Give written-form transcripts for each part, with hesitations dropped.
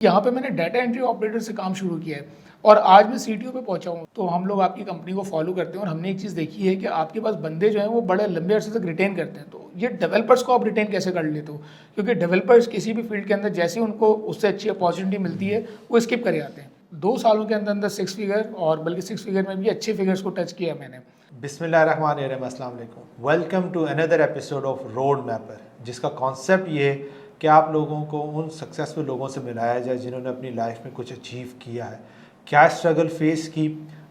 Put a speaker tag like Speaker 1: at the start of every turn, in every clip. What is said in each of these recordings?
Speaker 1: यहाँ पे मैंने डाटा एंट्री ऑपरेटर से काम शुरू किया है और आज मैं सीटीओ पे पहुंचा हूँ। तो हम लोग आपकी कंपनी को फॉलो करते हैं और हमने एक चीज़ देखी है कि आपके पास बंदे जो हैं वो बड़े लंबे अरसे तक रिटेन करते हैं। तो ये डेवलपर्स को आप रिटेन कैसे कर लेते हो? क्योंकि डेवलपर्स किसी भी फील्ड के अंदर जैसे उनको उससे अच्छी अपॉर्चुनिटी मिलती है वो स्किप कर जाते हैं। 2 सालों के अंदर अंदर 6 फिगर और बल्कि 6 फिगर में भी अच्छे फिगर्स को टच किया मैंने।
Speaker 2: बिस्मिल्लाहिर्रहमानिर्रहीम, अस्सलाम वालेकुम। Welcome to another episode of Road Mapper, जिसका कॉन्सेप्ट ये है कि आप लोगों को उन सक्सेसफुल लोगों से मिलाया जाए जिन्होंने अपनी लाइफ में कुछ अचीव किया है, क्या स्ट्रगल फेस की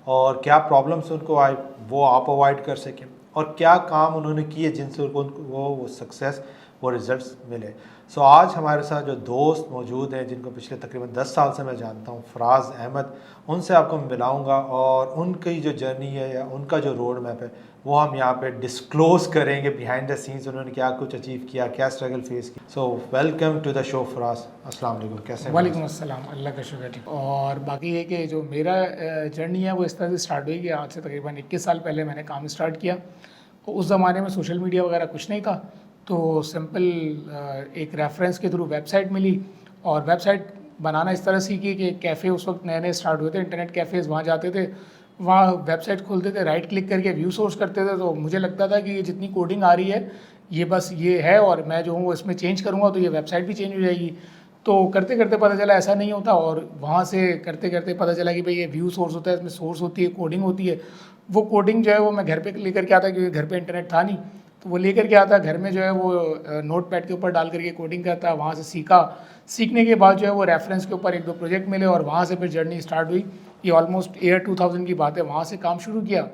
Speaker 2: और क्या प्रॉब्लम्स उनको आए वो आप अवॉइड कर सकें, और क्या काम उन्होंने किए जिनसे उनको वो सक्सेस वो रिज़ल्ट्स मिले। सो आज हमारे साथ जो दोस्त मौजूद हैं जिनको पिछले तकरीबन 10 साल से मैं जानता हूँ, फराज अहमद, उनसे आपको मिलाऊंगा और उनकी जो जर्नी है या उनका जो रोड मैप है वो हम यहाँ पे डिस्क्लोज करेंगे। बिहाइंड द सीन्स उन्होंने क्या कुछ अचीव किया, क्या स्ट्रगल फेस की। So welcome to the show Faraz. अस्सलाम वालेकुम, कैसे हैं?
Speaker 1: वालेकुम अस्सलाम, अल्लाह का शुक्र ठीक। और बाकी ये कि जो मेरा जर्नी है वो इस तरह से स्टार्ट हुई कि आज से तकरीबन 21 साल पहले मैंने काम स्टार्ट किया। उस ज़माने में सोशल मीडिया वगैरह कुछ नहीं था, तो सिंपल एक रेफरेंस के थ्रू वेबसाइट मिली और वेबसाइट बनाना इस तरह सीखी कि कैफ़े उस वक्त नए नए स्टार्ट हुए थे, इंटरनेट कैफ़ेज़, वहाँ जाते थे, वहाँ वेबसाइट खोलते थे, राइट क्लिक करके व्यू सोर्स करते थे। तो मुझे लगता था कि ये जितनी कोडिंग आ रही है ये बस ये है और मैं जो हूँ वो इसमें चेंज करूँगा तो ये वेबसाइट भी चेंज हो जाएगी। तो करते करते पता चला ऐसा नहीं होता और वहाँ से करते करते पता चला कि भाई ये व्यू सोर्स होता है, इसमें सोर्स होती है, कोडिंग होती है। वो कोडिंग जो है वो मैं घर पे लेकर के आता, क्योंकि घर पे इंटरनेट था नहीं, तो वो लेकर के आता घर में, जो है वो नोट पैड के ऊपर डाल करके कोडिंग करता। वहाँ से सीखा, सीखने के बाद जो है वो रेफरेंस के ऊपर 1-2 प्रोजेक्ट मिले और वहाँ से फिर जर्नी स्टार्ट हुई। ये ऑलमोस्ट ईयर 2000 की बात है, वहाँ से काम शुरू किया।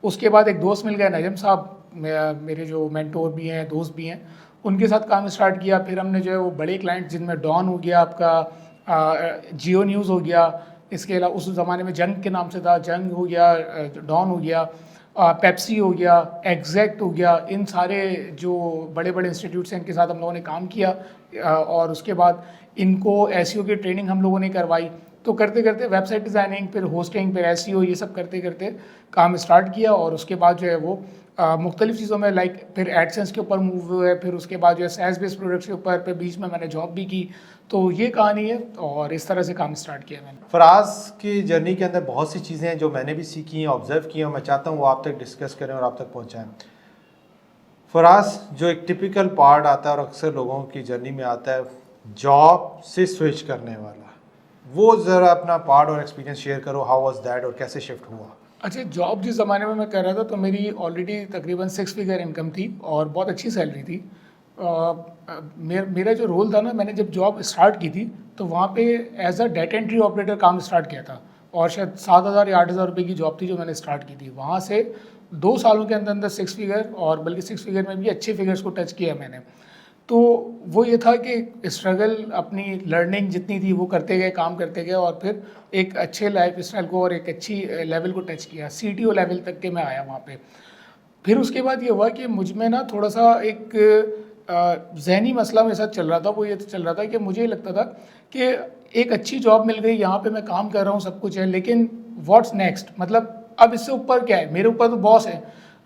Speaker 1: उसके बाद एक दोस्त मिल गया, नजम साहब, मेरे जो मेंटोर भी हैं, दोस्त भी हैं, उनके साथ काम स्टार्ट किया। फिर हमने जो है वो बड़े क्लाइंट जिनमें डॉन हो गया, आपका जियो न्यूज़ हो गया, इसके अलावा उस ज़माने में जंग के नाम से था, जंग हो गया, डॉन हो गया, पेप्सी हो गया, एग्जैक्ट हो गया, इन सारे जो बड़े बड़े इंस्टीट्यूट्स हैं इनके साथ हम लोगों ने काम किया। और उसके बाद इनको एसईओ की ट्रेनिंग हम लोगों ने करवाई। तो करते करते वेबसाइट डिज़ाइनिंग, फिर होस्टिंग, फिर एसईओ, ये सब करते करते काम स्टार्ट किया। और उसके बाद जो है वो मुख्तलिफ चीज़ों में लाइक फिर एडसेंस के ऊपर मूव हुए, फिर उसके बाद जो है सैस बेस्ड प्रोडक्ट्स के ऊपर, फिर बीच में मैंने जॉब भी की। तो ये कहानी है और इस तरह से काम स्टार्ट किया मैंने।
Speaker 2: फराज की जर्नी के अंदर बहुत सी चीज़ें हैं जो मैंने भी सीखी हैं, ऑब्जर्व की हैं, मैं चाहता हूँ वो आप तक डिस्कस करें और आप तक पहुँचाएँ। फराज, जो एक टिपिकल पार्ट आता है और अक्सर लोगों की जर्नी में आता है, जॉब से स्विच करने वाला, वो ज़रा अपना पार्ट और एक्सपीरियंस शेयर करो। हाउ वाज दैट और कैसे शिफ्ट हुआ?
Speaker 1: अच्छा, जॉब जिस ज़माने में मैं कर रहा था तो मेरी ऑलरेडी तकरीबन 6 फिगर इनकम थी और बहुत अच्छी सैलरी थी। मेरा जो रोल था ना, मैंने जब जॉब स्टार्ट की थी तो वहाँ पे as a data entry operator काम स्टार्ट किया था और शायद 7,000 या 8,000 रुपये की जॉब थी जो मैंने स्टार्ट की थी। वहाँ से 2 सालों के अंदर अंदर 6 फिगर और बल्कि 6 फिगर में भी अच्छे फिगर्स को टच किया मैंने। तो वो ये था कि स्ट्रगल, अपनी लर्निंग जितनी थी वो करते गए, काम करते गए और फिर एक अच्छे लाइफ स्टाइल को और एक अच्छी लेवल को टच किया। सीटीओ लेवल तक के मैं आया वहाँ पे। फिर उसके बाद ये हुआ कि मुझ में ना थोड़ा सा एक जहनी मसला मेरे साथ चल रहा था। वो ये चल रहा था कि मुझे लगता था कि एक अच्छी जॉब मिल गई, यहाँ पे मैं काम कर रहा हूँ, सब कुछ है, लेकिन व्हाट्स नेक्स्ट, मतलब अब इससे ऊपर क्या है? मेरे ऊपर तो बॉस है,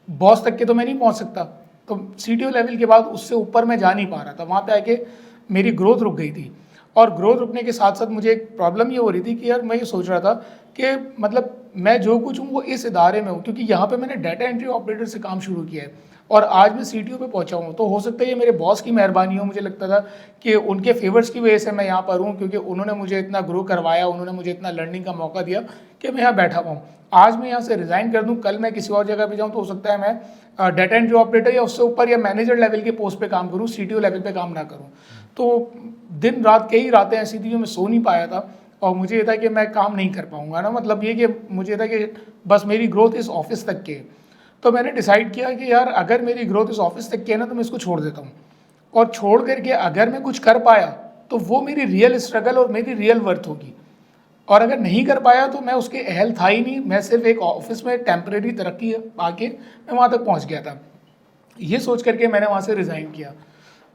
Speaker 1: बॉस तक के तो मैं नहीं पहुँच सकता। तो सीटीओ लेवल के बाद उससे ऊपर मैं जा नहीं पा रहा था। वहाँ पे आके मेरी ग्रोथ रुक गई थी और ग्रोथ रुकने के साथ साथ मुझे एक प्रॉब्लम ये हो रही थी कि यार मैं ये सोच रहा था कि मतलब मैं जो कुछ हूँ वो इस इदारे में हूँ, क्योंकि यहाँ पे मैंने डाटा एंट्री ऑपरेटर से काम शुरू किया है और आज मैं सीटीओ पे पहुँचा हूँ। तो हो सकता है ये मेरे बॉस की मेहरबानी हो, मुझे लगता था कि उनके फेवर्स की वजह से मैं यहाँ पर हूँ, क्योंकि उन्होंने मुझे इतना ग्रो करवाया, उन्होंने मुझे इतना लर्निंग का मौका दिया कि मैं यहाँ बैठा हुआ हूँ। आज मैं यहाँ से रिज़ाइन कर दूँ, कल मैं किसी और जगह पे जाऊँ तो हो सकता है मैं डाटा एंट्री ऑपरेटर या उससे ऊपर या मैनेजर लेवल के पोस्ट पे काम करूँ, सीटीओ लेवल पे काम ना करूँ। तो दिन रात, कई रातें ऐसी थी जो मैं सो नहीं पाया था और मुझे ये था कि मैं काम नहीं कर पाऊँगा ना, मतलब ये कि मुझे था कि बस मेरी ग्रोथ इस ऑफिस तक के। तो मैंने डिसाइड किया कि यार अगर मेरी ग्रोथ इस ऑफिस तक की है ना तो मैं इसको छोड़ देता हूँ और छोड़ करके अगर मैं कुछ कर पाया तो वो मेरी रियल स्ट्रगल और मेरी रियल वर्थ होगी, और अगर नहीं कर पाया तो मैं उसके अहल था ही नहीं। मैं सिर्फ एक ऑफिस में टेम्परेरी तरक्की आके मैं वहाँ तक पहुँच गया था। ये सोच करके मैंने वहाँ से रिज़ाइन किया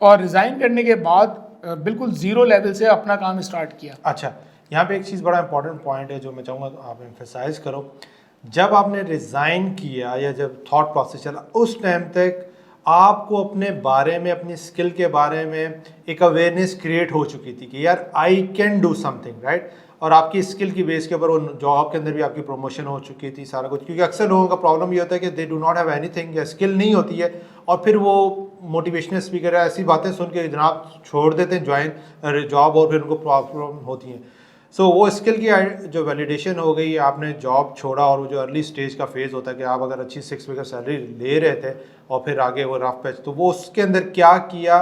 Speaker 1: और रिज़ाइन करने के बाद बिल्कुल ज़ीरो लेवल से अपना काम स्टार्ट किया।
Speaker 2: अच्छा, यहाँ पे एक चीज़ बड़ा इंपॉर्टेंट पॉइंट है जो मैं चाहूँगा तो आप एम्फेसाइज करो। जब आपने रिज़ाइन किया या जब थॉट प्रोसेस चला, उस टाइम तक आपको अपने बारे में, अपनी स्किल के बारे में एक अवेयरनेस क्रिएट हो चुकी थी कि यार I can do something, right. और आपकी स्किल की बेस के ऊपर वो जॉब के अंदर भी आपकी प्रमोशन हो चुकी थी, सारा कुछ। क्योंकि अक्सर लोगों का प्रॉब्लम ये होता है कि they do not have anything, या स्किल नहीं होती है, और फिर वो मोटिवेशनल स्पीकर ऐसी बातें सुन के जनाब छोड़ देते हैं ज्वाइन जॉब, और फिर उनको प्रॉब्लम होती हैं। सो वो स्किल की जो वैलिडेशन हो गई, आपने जॉब छोड़ा, और वो जो अर्ली स्टेज का फेज़ होता है कि आप अगर अच्छी 6 फिगर सैलरी ले रहे थे और फिर आगे वो रफ पैच, तो वो उसके अंदर क्या किया,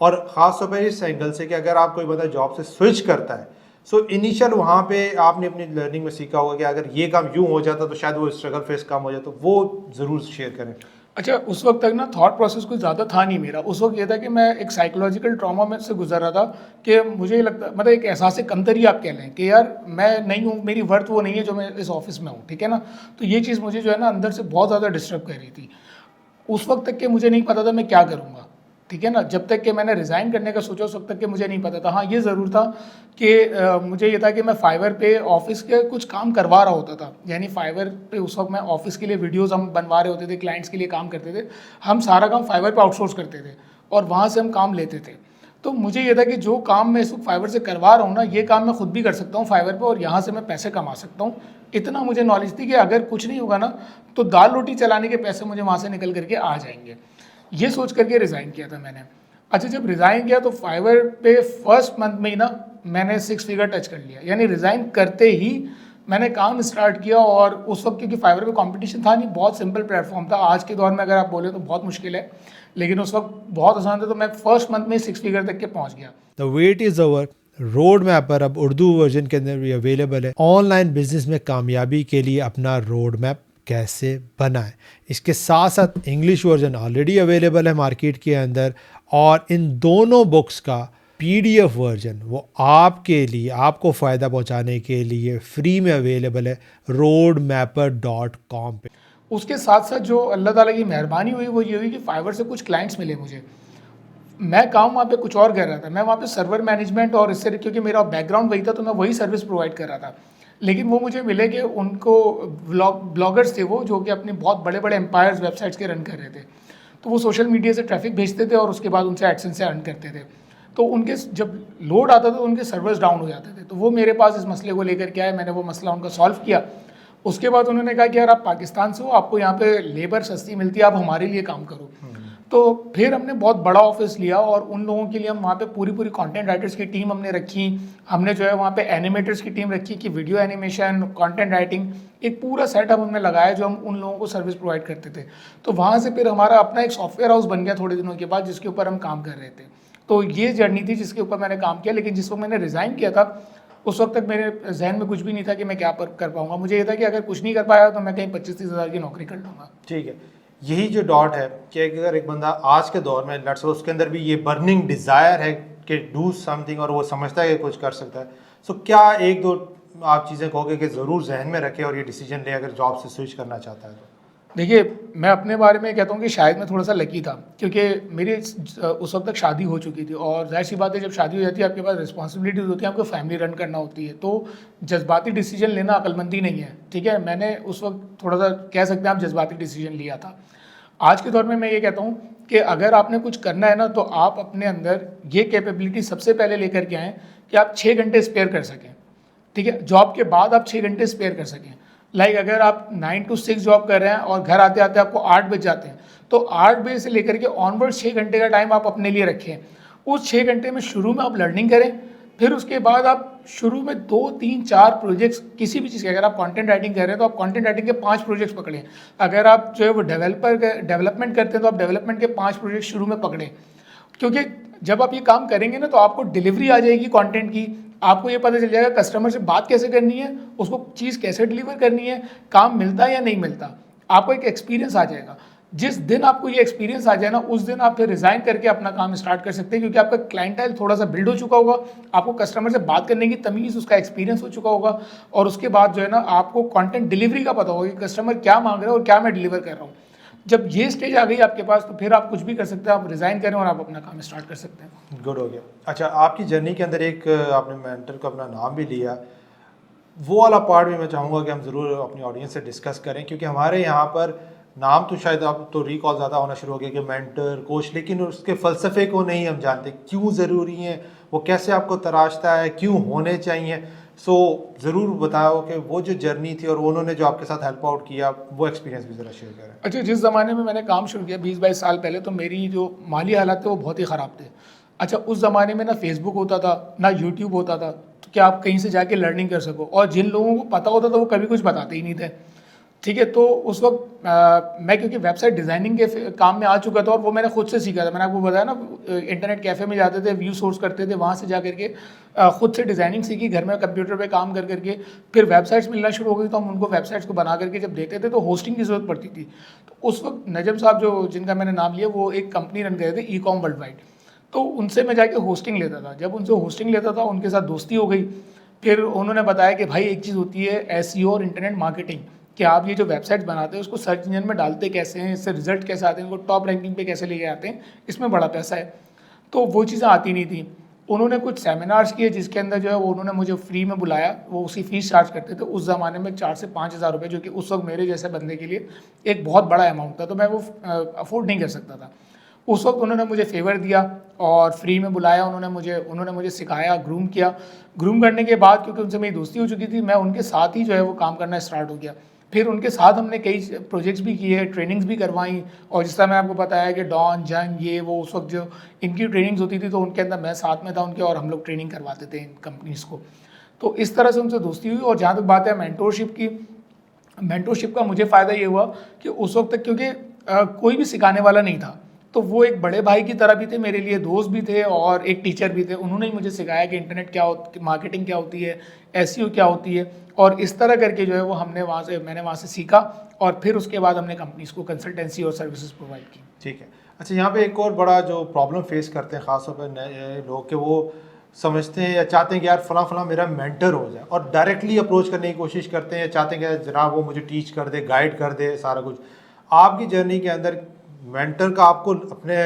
Speaker 2: और ख़ास तौर पर इस एंगल से कि अगर आप कोई बंदा जॉब से स्विच करता है, सो इनिशियल वहाँ पे आपने अपनी लर्निंग में सीखा होगा कि अगर ये काम यूँ हो जाता तो शायद वो स्ट्रगल फेस कम हो जाता, तो वो ज़रूर शेयर करें।
Speaker 1: अच्छा, उस वक्त तक ना थॉट प्रोसेस कुछ ज़्यादा था नहीं मेरा। उस वक्त ये था कि मैं एक साइकोलॉजिकल ट्रॉमा में से गुजर रहा था कि मुझे ये लगता, मतलब एक एहसास कमतरी आप कह लें कि यार मैं नहीं हूँ, मेरी वर्थ वो नहीं है जो मैं इस ऑफिस में हूँ, ठीक है ना। तो ये चीज़ मुझे जो है ना अंदर से बहुत ज़्यादा डिस्टर्ब कर रही थी। उस वक्त तक के मुझे नहीं पता था मैं क्या करूँगा, ठीक है ना। जब तक कि मैंने रिज़ाइन करने का सोचा उस वक्त तक के मुझे नहीं पता था। हाँ, ये ज़रूर था कि मुझे ये था कि मैं फाइवर पे ऑफिस के कुछ काम करवा रहा होता था। यानी फाइवर पे उस वक्त मैं ऑफिस के लिए वीडियोज़ हम बनवा रहे होते थे, क्लाइंट्स के लिए काम करते थे। हम सारा काम फाइवर पे आउटसोर्स करते थे और वहाँ से हम काम लेते थे। तो मुझे ये था कि जो काम मैं इस वक्त फाइवर से करवा रहा हूँ ना, ये काम मैं खुद भी कर सकता हूँ फाइवर पे, और यहाँ से मैं पैसे कमा सकता हूँ। इतना मुझे नॉलेज थी कि अगर कुछ नहीं होगा ना तो दाल रोटी चलाने के पैसे मुझे वहाँ से निकल करके आ जाएंगे। ये सोच करके रिज़ाइन किया था मैंने। अच्छा, जब रिज़ाइन किया तो फाइवर पे फर्स्ट मंथ में ही ना मैंने 6 फिगर टच कर लिया। यानी रिज़ाइन करते ही मैंने काम स्टार्ट किया। और उस वक्त क्योंकि फाइवर पे कंपटीशन था नहीं, बहुत सिंपल प्लेटफॉर्म था। आज के दौर में अगर आप बोले तो बहुत मुश्किल है, लेकिन उस वक्त बहुत आसान था। तो मैं फर्स्ट मंथ में 6 फिगर तक के पहुंच गया।
Speaker 2: The wait is over Road Mapper अब उर्दू वर्जन के अंदर भी अवेलेबल है। ऑनलाइन बिजनेस में कामयाबी के लिए अपना रोड मैप कैसे बनाएं, इसके साथ साथ इंग्लिश वर्जन ऑलरेडी अवेलेबल है मार्केट के अंदर, और इन दोनों बुक्स का PDF वर्जन वो आपके लिए, आपको फ़ायदा पहुंचाने के लिए फ्री में अवेलेबल है roadmapper.com पे।
Speaker 1: उसके साथ साथ जो अल्लाह ताला की मेहरबानी हुई वो ये हुई कि फाइवर से कुछ क्लाइंट्स मिले मुझे। मैं काम वहाँ पे कुछ और कर रहा था, मैं वहाँ पे सर्वर मैनेजमेंट और इससे, क्योंकि मेरा बैकग्राउंड वही था तो मैं वही सर्विस प्रोवाइड कर रहा था। लेकिन वो मुझे मिले कि उनको ब्लॉगर्स थे वो, जो कि अपने बहुत बड़े बड़े एम्पायर्स वेबसाइट्स के रन कर रहे थे। तो वो सोशल मीडिया से ट्रैफिक भेजते थे और उसके बाद उनसे एडसेंस से अर्न करते थे। तो उनके जब लोड आता था तो उनके सर्वर्स डाउन हो जाते थे। तो वो मेरे पास इस मसले को लेकर के आए, मैंने वो मसला उनका सॉल्व किया। उसके बाद उन्होंने कहा कि यार आप पाकिस्तान से हो, आपको यहाँ पे लेबर सस्ती मिलती है, आप हमारे लिए काम करो। तो फिर हमने बहुत बड़ा ऑफिस लिया और उन लोगों के लिए हम वहाँ पे पूरी पूरी कंटेंट राइटर्स की टीम हमने रखी। हमने जो है वहाँ पे एनिमेटर्स की टीम रखी कि वीडियो एनिमेशन, कंटेंट राइटिंग, एक पूरा सेटअप हमने लगाया जो हम उन लोगों को सर्विस प्रोवाइड करते थे। तो वहाँ से फिर हमारा अपना एक सॉफ्टवेयर हाउस बन गया थोड़े दिनों के बाद, जिसके ऊपर हम काम कर रहे थे। तो ये जर्नी थी जिसके ऊपर मैंने काम किया। लेकिन जिस वक्त मैंने रिज़ाइन किया था उस वक्त तक मेरे जहन में कुछ भी नहीं था कि मैं क्या कर पाऊंगा। मुझे ये था कि अगर कुछ नहीं कर पाया तो मैं कहीं 25-30 हज़ार की नौकरी कर लूँगा।
Speaker 2: ठीक है, यही जो डॉट है कि अगर एक बंदा आज के दौर में लेट्स सपोज उसके अंदर भी ये बर्निंग डिज़ायर है कि डू समथिंग, और वो समझता है कि कुछ कर सकता है, सो क्या एक दो आप चीज़ें कहोगे कि ज़रूर जहन में रखे और ये डिसीजन ले अगर जॉब से स्विच करना चाहता है तो?
Speaker 1: देखिए, मैं अपने बारे में कहता हूँ कि शायद मैं थोड़ा सा लकी था, क्योंकि मेरी उस वक्त तक शादी हो चुकी थी। और जाहिर सी बात है, जब शादी हो जाती है आपके पास रिस्पॉन्सिबिलिटीज़ होती है, आपको फैमिली रन करना होती है। तो जज्बाती डिसीजन लेना अक्लमंदी नहीं है, ठीक है। मैंने उस वक्त थोड़ा सा कह सकते हैं आप जज्बाती डिसीजन लिया था। आज के दौर में मैं ये कहता हूँ कि अगर आपने कुछ करना है ना, तो आप अपने अंदर ये कैपेबिलिटी सबसे पहले लेकर के आएँ कि आप 6 घंटे स्पेयर कर सकें, ठीक है। जॉब के बाद आप 6 घंटे स्पेयर कर सकें। लाइक अगर आप 9 to 6 जॉब कर रहे हैं और घर आते आते आपको 8 बज जाते हैं, तो 8 बजे से लेकर के ऑनवर्ड 6 घंटे का टाइम आप अपने लिए रखें। उस 6 घंटे में शुरू में आप लर्निंग करें, फिर उसके बाद आप शुरू में 2, 3, 4 प्रोजेक्ट्स किसी भी चीज़ के, अगर आप कंटेंट राइटिंग कर रहे हैं तो आप कंटेंट राइटिंग के 5 प्रोजेक्ट्स पकड़ें। अगर आप जो है वो डेवलपमेंट करते हैं तो आप डेवलपमेंट के 5 प्रोजेक्ट शुरू में पकड़ें। क्योंकि जब आप ये काम करेंगे ना तो आपको डिलीवरी आ जाएगी कंटेंट की, आपको ये पता चल जाएगा कस्टमर से बात कैसे करनी है, उसको चीज़ कैसे डिलीवर करनी है, काम मिलता है या नहीं मिलता, आपको एक एक्सपीरियंस आ जाएगा। जिस दिन आपको ये एक्सपीरियंस आ जाए ना, उस दिन आप फिर रिज़ाइन करके अपना काम स्टार्ट कर सकते हैं, क्योंकि आपका क्लाइंटाइल थोड़ा सा बिल्ड हो चुका होगा, आपको कस्टमर से बात करने की तमीज़, उसका एक्सपीरियंस हो चुका होगा। और उसके बाद जो है ना आपको कंटेंट डिलीवरी का पता होगा कि कस्टमर क्या मांग रहा है और क्या मैं डिलीवर कर रहा हूँ। जब ये स्टेज आ गई आपके पास तो फिर आप कुछ भी कर सकते हैं, आप रिज़ाइन करें और आप अपना काम स्टार्ट कर सकते हैं।
Speaker 2: गुड हो गया। अच्छा, आपकी जर्नी के अंदर एक आपने मेंटर को अपना नाम भी लिया, वो वाला पार्ट भी मैं चाहूँगा कि हम ज़रूर अपनी ऑडियंस से डिस्कस करें, क्योंकि हमारे यहाँ पर नाम तो शायद अब तो रिकॉल ज़्यादा होना शुरू हो गया कि मेंटर कोच, लेकिन उसके फ़लसफ़े को नहीं हम जानते, क्यों ज़रूरी हैं, वो कैसे आपको तराशता है, क्यों होने चाहिए। सो ज़रूर बताओ कि वो जो जर्नी थी और उन्होंने जो आपके साथ हेल्प आउट किया, वो एक्सपीरियंस भी ज़रा शेयर करें।
Speaker 1: अच्छा, जिस ज़माने में मैंने काम शुरू किया 20-22 साल पहले, तो मेरी जो माली हालात थे वो बहुत ही ख़राब थे। अच्छा, उस ज़माने में ना फेसबुक होता था, ना यूट्यूब होता था, तो क्या आप कहीं से जाके लर्निंग कर सको, और जिन लोगों को पता होता था वो कभी कुछ बताते ही नहीं थे। ठीक है, तो उस वक्त मैं क्योंकि वेबसाइट डिज़ाइनिंग के काम में आ चुका था और वो मैंने खुद से सीखा था। मैंने आपको बताया ना, इंटरनेट कैफ़े में जाते थे, व्यू सोर्स करते थे, वहाँ से जा करके खुद से डिज़ाइनिंग सीखी, घर में कंप्यूटर पे काम कर करके। फिर वेबसाइट्स मिलना शुरू हो गई, तो हम उनको वेबसाइट्स को बना करके जब देते थे तो होस्टिंग की ज़रूरत पड़ती थी। तो उस वक्त नजम साहब, जो जिनका मैंने नाम लिया, वो एक कंपनी रन करते थे, ई कॉम वर्ल्ड वाइड। तो उनसे मैं जाके होस्टिंग लेता था। जब उनसे होस्टिंग लेता था, उनके साथ दोस्ती हो गई। फिर उन्होंने बताया कि भाई एक चीज़ होती है एसईओ और इंटरनेट मार्केटिंग, कि आप ये जो वेबसाइट बनाते हैं उसको सर्च इंजन में डालते कैसे हैं, इससे रिजल्ट कैसे आते हैं, उनको टॉप रैंकिंग पे कैसे लेके आते हैं, इसमें बड़ा पैसा है। तो वो चीज़ें आती नहीं थी। उन्होंने कुछ सेमिनार्स किए जिसके अंदर जो है वो उन्होंने मुझे फ्री में बुलाया। वो उसी फीस चार्ज करते थे उस ज़माने में 4 से 5 हज़ार रुपये, जो कि उस वक्त मेरे जैसे बंदे के लिए एक बहुत बड़ा अमाउंट था, तो मैं वो अफोर्ड नहीं कर सकता था। उस वक्त उन्होंने मुझे फेवर दिया और फ्री में बुलाया, उन्होंने मुझे सिखाया, ग्रूम किया। ग्रूम करने के बाद, क्योंकि उनसे मेरी दोस्ती हो चुकी थी, मैं उनके साथ ही जो है वो काम करना स्टार्ट हो गया। फिर उनके साथ हमने कई प्रोजेक्ट्स भी किए, ट्रेनिंग्स भी करवाई। और जिस तरह मैं आपको बताया कि डॉन जंग ये वो, उस वक्त जो इनकी ट्रेनिंग्स होती थी तो उनके अंदर मैं साथ में था उनके, और हम लोग ट्रेनिंग करवाते थे इन कंपनीज़ को। तो इस तरह से उनसे दोस्ती हुई। और जहाँ तक बात है मेंटोरशिप की, मेंटोरशिप का मुझे फ़ायदा ये हुआ कि उस वक्त तक, क्योंकि कोई भी सिखाने वाला नहीं था, तो वो एक बड़े भाई की तरह भी थे मेरे लिए, दोस्त भी थे और एक टीचर भी थे। उन्होंने ही मुझे सिखाया कि इंटरनेट क्या होती, मार्केटिंग क्या होती है, एसईओ क्या होती है, और इस तरह करके जो है वो मैंने वहाँ से सीखा। और फिर उसके बाद हमने कंपनीज़ को कंसल्टेंसी और सर्विसेज प्रोवाइड की।
Speaker 2: ठीक है। अच्छा, यहाँ पे एक और बड़ा जो प्रॉब्लम फेस करते हैं ख़ासतौर पर नए लोग, कि वो समझते हैं या चाहते हैं कि यार फ़लाँ फ़लाँ मेरा मेंटर हो जाए, और डायरेक्टली अप्रोच करने की कोशिश करते हैं, या चाहते हैं कि जनाब वो मुझे टीच कर दे, गाइड कर दे सारा कुछ। आपकी जर्नी के अंदर मेंटर का आपको अपने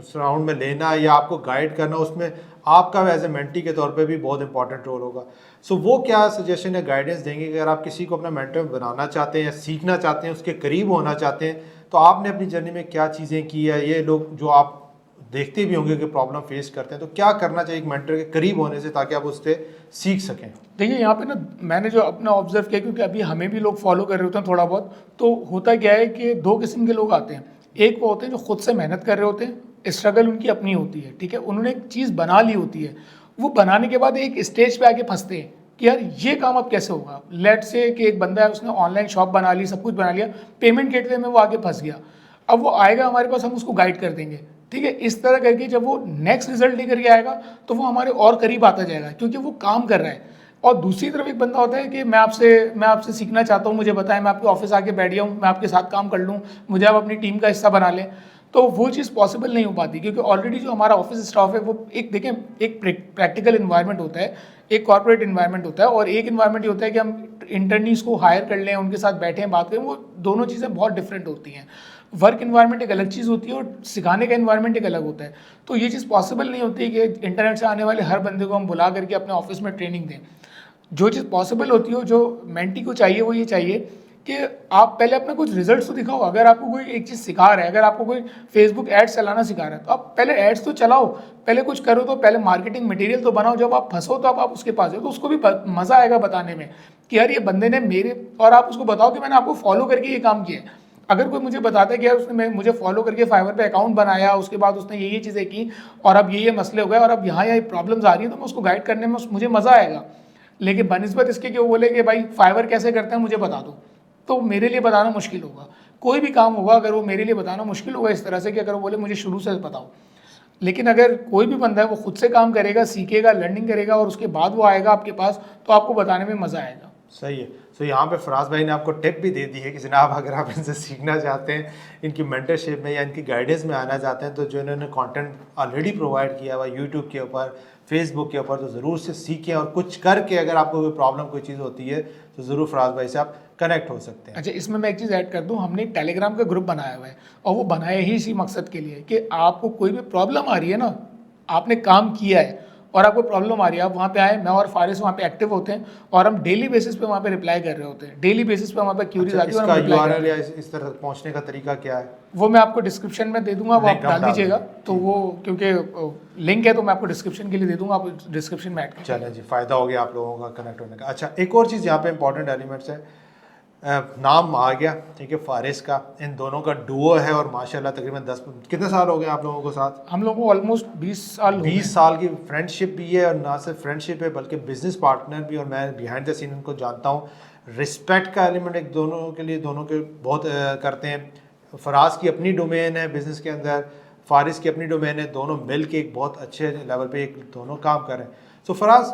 Speaker 2: सराउंड में लेना या आपको गाइड करना, उसमें आपका एज ए मेंटी के तौर पे भी बहुत इंपॉर्टेंट रोल होगा। सो वो क्या सजेशन या गाइडेंस देंगे कि अगर आप किसी को अपना मेंटर बनाना चाहते हैं या सीखना चाहते हैं, उसके करीब होना चाहते हैं, तो आपने अपनी जर्नी में क्या चीज़ें की है? ये लोग जो आप देखते भी होंगे कि प्रॉब्लम फेस करते हैं, तो क्या करना चाहिए एक मेंटर के करीब होने से, ताकि आप उससे सीख सकें?
Speaker 1: देखिए, यहाँ पे ना मैंने जो अपना ऑब्जर्व किया, क्योंकि अभी हमें भी लोग फॉलो कर रहे होते हैं थोड़ा बहुत, तो होता क्या है कि दो किस्म के लोग आते हैं। एक वो होते हैं जो खुद से मेहनत कर रहे होते हैं, स्ट्रगल उनकी अपनी होती है, ठीक है, उन्होंने एक चीज़ बना ली होती है। वो बनाने के बाद एक स्टेज पे आके फंसते हैं कि यार ये काम अब कैसे होगा। लेट से कि एक बंदा है, उसने ऑनलाइन शॉप बना ली, सब कुछ बना लिया, पेमेंट गेटवे में वो आके फंस गया। अब वो आएगा हमारे पास, हम उसको गाइड कर देंगे, ठीक है। इस तरह करके जब वो नेक्स्ट रिजल्ट लेकर के आएगा तो वो हमारे और करीब आता जाएगा, क्योंकि वो काम कर रहा है। और दूसरी तरफ एक बंदा होता है कि मैं आपसे सीखना चाहता हूँ, मुझे बताएं, मैं आपके ऑफिस आके बैठ जाऊँ, मैं आपके साथ काम कर लूँ, मुझे आप अपनी टीम का हिस्सा बना लें। तो वो चीज़ पॉसिबल नहीं हो पाती, क्योंकि ऑलरेडी जो हमारा ऑफिस स्टाफ है वो एक देखें, एक प्रैक्टिकल इन्वायरमेंट होता है, एक कॉर्पोरेट इन्वायरमेंट होता है, और एक इन्वायरमेंट ये होता है कि हम इंटर्नीज को हायर कर लें, उनके साथ बैठें, बात करें। वो दोनों चीज़ें बहुत डिफरेंट होती हैं। वर्क इन्वायरमेंट एक अलग चीज़ होती है और सिखाने का इन्वायरमेंट एक अलग होता है। तो ये चीज़ पॉसिबल नहीं होती कि इंटरनेट से आने वाले हर बंदे को हम बुला करके अपने ऑफिस में ट्रेनिंग दें। जो चीज़ पॉसिबल होती हो, जो मेंटी को चाहिए, वो ये चाहिए कि आप पहले अपने कुछ रिजल्ट्स तो दिखाओ। अगर आपको कोई एक चीज़ सिखा रहा है, अगर आपको कोई फेसबुक एड्स चलाना सिखा रहा है, तो आप पहले एड्स तो चलाओ, पहले कुछ करो, तो पहले मार्केटिंग मटेरियल तो बनाओ। जब आप फंसो तो आप उसके पास हो, तो उसको भी मज़ा आएगा बताने में कि यार ये बंदे ने मेरे, और आप उसको बताओ कि मैंने आपको फॉलो करके ये काम किया है। अगर कोई मुझे बताता है कि यार उसने मुझे फॉलो करके फाइवर पे अकाउंट बनाया, उसके बाद उसने ये चीज़ें की और अब ये मसले हो गए और अब यहाँ प्रॉब्लम्स आ रही है, तो मैं उसको गाइड करने में मुझे मज़ा आएगा। लेकिन बनस्बत इसके कि वो बोले कि भाई फाइवर कैसे करते हैं मुझे बता दो, तो मेरे लिए बताना मुश्किल होगा। कोई भी काम होगा अगर वो मेरे लिए बताना मुश्किल होगा इस तरह से कि अगर वो बोले मुझे शुरू से बताओ। लेकिन अगर कोई भी बंदा है वो खुद से काम करेगा, सीखेगा, लर्निंग करेगा और उसके बाद वो आएगा आपके पास, तो आपको बताने में मज़ा आएगा।
Speaker 2: सही है। सो यहाँ पे फराज भाई ने आपको टिप भी दे दी है कि जनाब अगर आप इनसे सीखना चाहते हैं, इनकी मेंटरशिप में या इनकी गाइडेंस में आना चाहते हैं, तो जो इन्होंने कंटेंट ऑलरेडी प्रोवाइड किया हुआ यूट्यूब के ऊपर, फेसबुक के ऊपर, तो ज़रूर से सीखें और कुछ करके अगर आपको कोई प्रॉब्लम कोई चीज़ होती है तो ज़रूर फराज भाई से आप कनेक्ट हो सकते हैं।
Speaker 1: अच्छा, इसमें मैं एक चीज़ ऐड कर दूं, हमने एक टेलीग्राम का ग्रुप बनाया हुआ है और वो बनाया ही इसी मकसद के लिए कि आपको कोई भी प्रॉब्लम आ रही है ना, आपने काम किया है और आपको प्रॉब्लम आ रही है, आप वहाँ पे आए, मैं और फारिस वहाँ पे एक्टिव होते हैं और हम डेली बेसिस पे वहाँ पे रिप्लाई कर रहे होते हैं, डेली बेसिस पे वहाँ पे क्यूरीज आती है और
Speaker 2: इसका
Speaker 1: हम reply कर रहे
Speaker 2: URL
Speaker 1: हैं।
Speaker 2: या इस तरह तक पहुंचने का तरीका क्या है?
Speaker 1: वो मैं आपको डिस्क्रिप्शन में दे दूंगा, वो आप
Speaker 2: लिंक हम
Speaker 1: डाल
Speaker 2: डाल
Speaker 1: दीजिएगा।
Speaker 2: देंगे।
Speaker 1: तो वो क्योंकि लिंक है तो मैं आपको डिस्क्रिप्शन के लिए दे दूंगा, आप डिस्क्रिप्शन में ऐड कर
Speaker 2: चलें जी, फ़ायदा हो गया आप लोगों का कनेक्ट होने का। अच्छा, एक और चीज़ यहाँ पे इंपॉर्टेंट एलिमेंट्स है, नाम आ गया, ठीक है, फारिस का, इन दोनों का डुओ है और माशाल्लाह तकरीबन 10 कितने साल हो गए आप लोगों को साथ?
Speaker 1: हम लोगों को ऑलमोस्ट 20 साल हो गए।
Speaker 2: 20 साल की फ्रेंडशिप भी है और ना सिर्फ फ्रेंडशिप है बल्कि बिजनेस पार्टनर भी, और मैं बिहाइंड द सीन उनको जानता हूँ। रिस्पेक्ट का एलिमेंट एक दोनों के लिए, दोनों के बहुत करते हैं। फराज की अपनी डोमेन है बिज़नेस के अंदर, फारिस की अपनी डोमेन है, दोनों मिल के एक बहुत अच्छे लेवल पे एक दोनों काम कर रहे हैं। सो फराज,